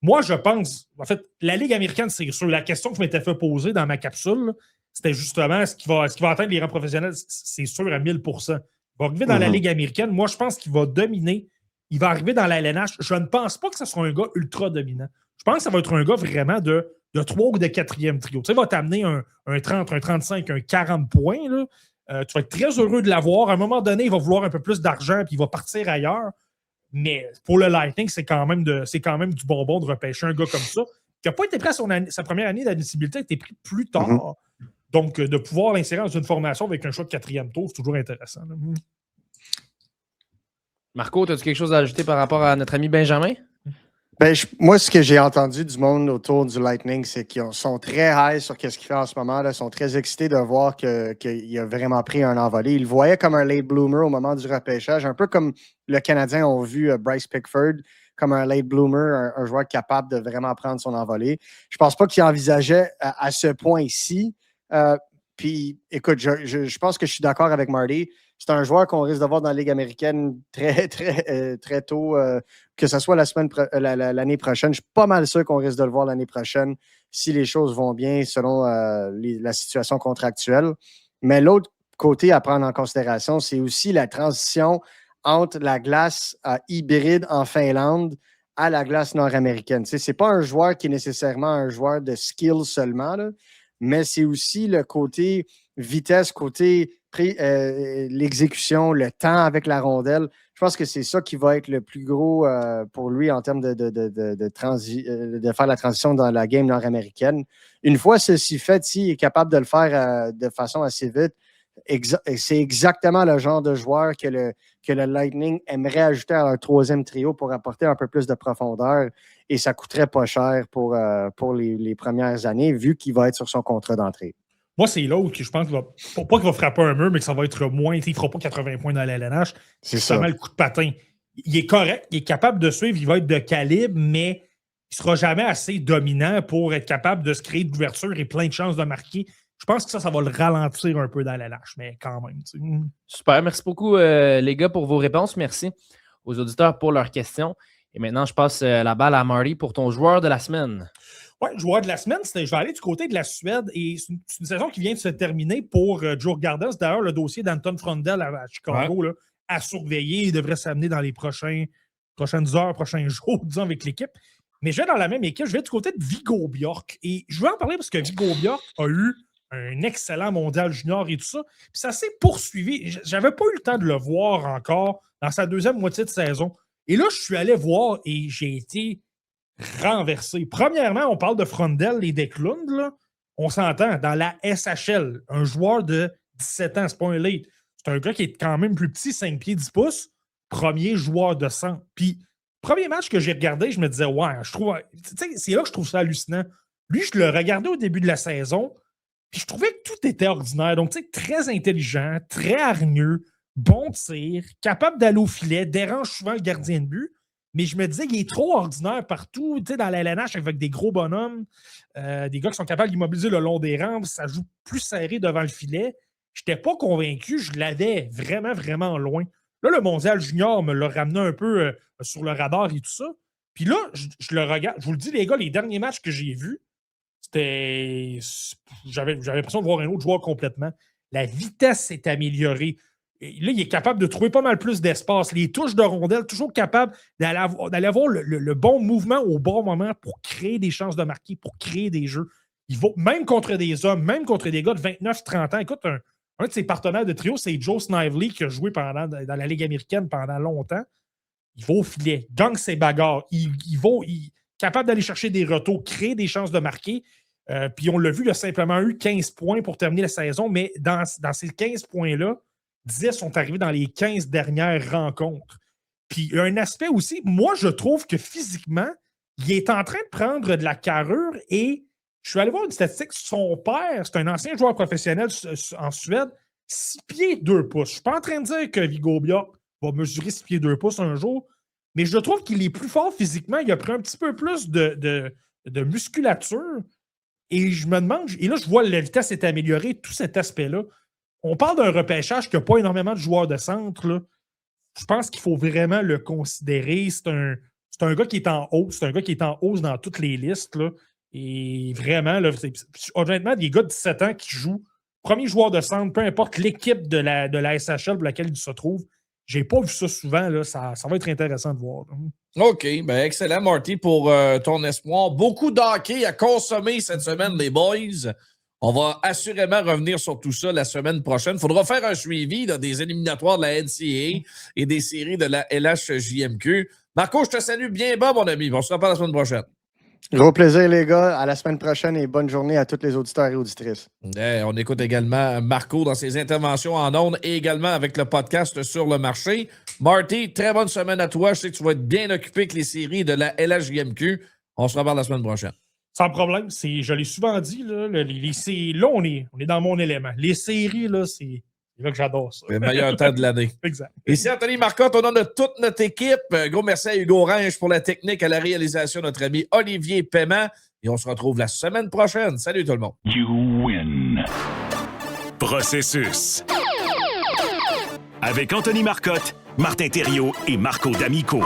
moi, je pense, en fait, la Ligue américaine, c'est sûr, la question que je m'étais fait poser dans ma capsule, c'était justement est-ce qu'il va atteindre les rangs professionnels? C'est sûr à 1000%. Il va arriver dans la Ligue américaine. Moi, je pense qu'il va dominer. Il va arriver dans la LNH. Je ne pense pas que ce sera un gars ultra dominant. Je pense que ça va être un gars vraiment de 3 ou de 4e trio. Tu sais, il va t'amener un 30, un 35, un 40 points. Là. Tu vas être très heureux de l'avoir. À un moment donné, il va vouloir un peu plus d'argent puis il va partir ailleurs. Mais pour le Lightning, c'est quand même du bonbon de repêcher un gars comme ça qui n'a pas été pris à sa première année d'admissibilité, a été pris plus tard. Donc, de pouvoir l'insérer dans une formation avec un choix de 4e tour, c'est toujours intéressant. Là. Marco, as-tu quelque chose à ajouter par rapport à notre ami Benjamin? Ben, moi, ce que j'ai entendu du monde autour du Lightning, c'est qu'ils sont très high sur ce qu'il fait en ce moment. Ils sont très excités de voir qu'il a vraiment pris un envolé. Ils le voyaient comme un late bloomer au moment du repêchage, un peu comme le Canadien ont vu Bryce Pickford comme un late bloomer, un joueur capable de vraiment prendre son envolée. Je pense pas qu'il envisageait à ce point-ci. Puis, écoute, je pense que je suis d'accord avec Marty. C'est un joueur qu'on risque de voir dans la Ligue américaine très, très, très tôt, que ce soit l'année prochaine. Je suis pas mal sûr qu'on risque de le voir l'année prochaine si les choses vont bien selon la situation contractuelle. Mais l'autre côté à prendre en considération, c'est aussi la transition entre la glace hybride en Finlande à la glace nord-américaine. Ce n'est pas un joueur qui est nécessairement un joueur de skill seulement, là, mais c'est aussi le côté vitesse, côté l'exécution, le temps avec la rondelle. Je pense que c'est ça qui va être le plus gros pour lui en termes de faire la transition dans la game nord-américaine. Une fois ceci fait, s'il est capable de le faire de façon assez vite, c'est exactement le genre de joueur que le Lightning aimerait ajouter à un 3e trio pour apporter un peu plus de profondeur et ça coûterait pas cher pour les premières années vu qu'il va être sur son contrat d'entrée. Moi, c'est là où je pense qu'il va, pas qu'il va frapper un mur, mais que ça va être moins. Il ne fera pas 80 points dans la LNH. C'est seulement le coup de patin. Il est correct, il est capable de suivre, il va être de calibre, mais il ne sera jamais assez dominant pour être capable de se créer de l'ouverture et plein de chances de marquer. Je pense que ça va le ralentir un peu dans la LNH, mais quand même. Super, merci beaucoup les gars pour vos réponses. Merci aux auditeurs pour leurs questions. Et maintenant, je passe la balle à Marty pour ton joueur de la semaine. Oui, joueur de la semaine, je vais aller du côté de la Suède et c'est une saison qui vient de se terminer pour Joe Gardens. D'ailleurs, le dossier d'Anton Frondel à Chicago là, à surveiller. Il devrait s'amener dans les prochaines heures, prochains jours, disons, avec l'équipe. Mais je vais dans la même équipe, je vais du côté de Viggo Bjork. Et je veux en parler parce que Viggo Bjork a eu un excellent mondial junior et tout ça. Puis ça s'est poursuivi. J'avais pas eu le temps de le voir encore dans sa 2e moitié de saison. Et là, je suis allé voir et j'ai été renversé. Premièrement, on parle de Frondel et d'Eklund, là. On s'entend, dans la SHL, un joueur de 17 ans, c'est pas un late. C'est un gars qui est quand même plus petit, 5 pieds 10 pouces, premier joueur de sang. Puis, premier match que j'ai regardé, je me disais, ouais, je trouve. C'est là que je trouve ça hallucinant. Lui, je le regardais au début de la saison, puis je trouvais que tout était ordinaire. Donc, tu sais, très intelligent, très hargneux, bon tir, capable d'aller au filet, dérange souvent le gardien de but. Mais je me disais qu'il est trop ordinaire partout, tu sais, dans la LNH avec des gros bonhommes, des gars qui sont capables d'immobiliser le long des rampes, ça joue plus serré devant le filet. Je n'étais pas convaincu, je l'avais vraiment, vraiment loin. Là, le mondial junior me l'a ramené un peu sur le radar et tout ça. Puis là, je le regarde, je vous le dis, les gars, les derniers matchs que j'ai vus, j'avais l'impression de voir un autre joueur complètement. La vitesse s'est améliorée. Et là, il est capable de trouver pas mal plus d'espace. Les touches de rondelle, toujours capable d'aller avoir le bon mouvement au bon moment pour créer des chances de marquer, pour créer des jeux. Il va, même contre des hommes, même contre des gars de 29-30 ans. Écoute, un de ses partenaires de trio, c'est Joe Snively qui a joué dans la Ligue américaine pendant longtemps. Il va au filet, gagne ses bagarres. Il est capable d'aller chercher des retours, créer des chances de marquer. Puis on l'a vu, il a simplement eu 15 points pour terminer la saison, mais dans ces 15 points-là, 10 sont arrivés dans les 15 dernières rencontres. Puis il y a un aspect aussi, moi je trouve que physiquement, il est en train de prendre de la carrure et je suis allé voir une statistique, son père, c'est un ancien joueur professionnel en Suède, 6 pieds 2 pouces. Je ne suis pas en train de dire que Viggo Bjork va mesurer 6 pieds 2 pouces un jour, mais je trouve qu'il est plus fort physiquement. Il a pris un petit peu plus de musculature. Et je me demande, et là, je vois la vitesse est améliorée, tout cet aspect-là. On parle d'un repêchage qui n'a pas énormément de joueurs de centre, là. Je pense qu'il faut vraiment le considérer. C'est un gars qui est en hausse. C'est un gars qui est en hausse dans toutes les listes, là. Et vraiment, là, honnêtement, des gars de 17 ans qui jouent premier joueur de centre, peu importe l'équipe de la SHL pour laquelle il se trouve. J'ai pas vu ça souvent. Là. Ça va être intéressant de voir. OK. Ben excellent, Marty, pour ton espoir. Beaucoup d'hockey à consommer cette semaine, les boys. On va assurément revenir sur tout ça la semaine prochaine. Il faudra faire un suivi là, des éliminatoires de la NCAA et des séries de la LHJMQ. Marco, je te salue bien bas, mon ami. On se reparle la semaine prochaine. Gros plaisir, les gars. À la semaine prochaine et bonne journée à tous les auditeurs et auditrices. On écoute également Marco dans ses interventions en ondes et également avec le podcast sur le marché. Marty, très bonne semaine à toi. Je sais que tu vas être bien occupé avec les séries de la LHJMQ. On se reparle la semaine prochaine. Sans problème. Je l'ai souvent dit. Là, là on est dans mon élément. Les séries, là, c'est là que j'adore ça. Le meilleur temps de l'année. Exact. Ici Anthony Marcotte, au nom de toute notre équipe. Gros merci à Hugo Ringe pour la technique, à la réalisation, notre ami Olivier Paiement. Et on se retrouve la semaine prochaine. Salut tout le monde. You win. Processus. Avec Anthony Marcotte, Martin Thériault et Marco D'Amico.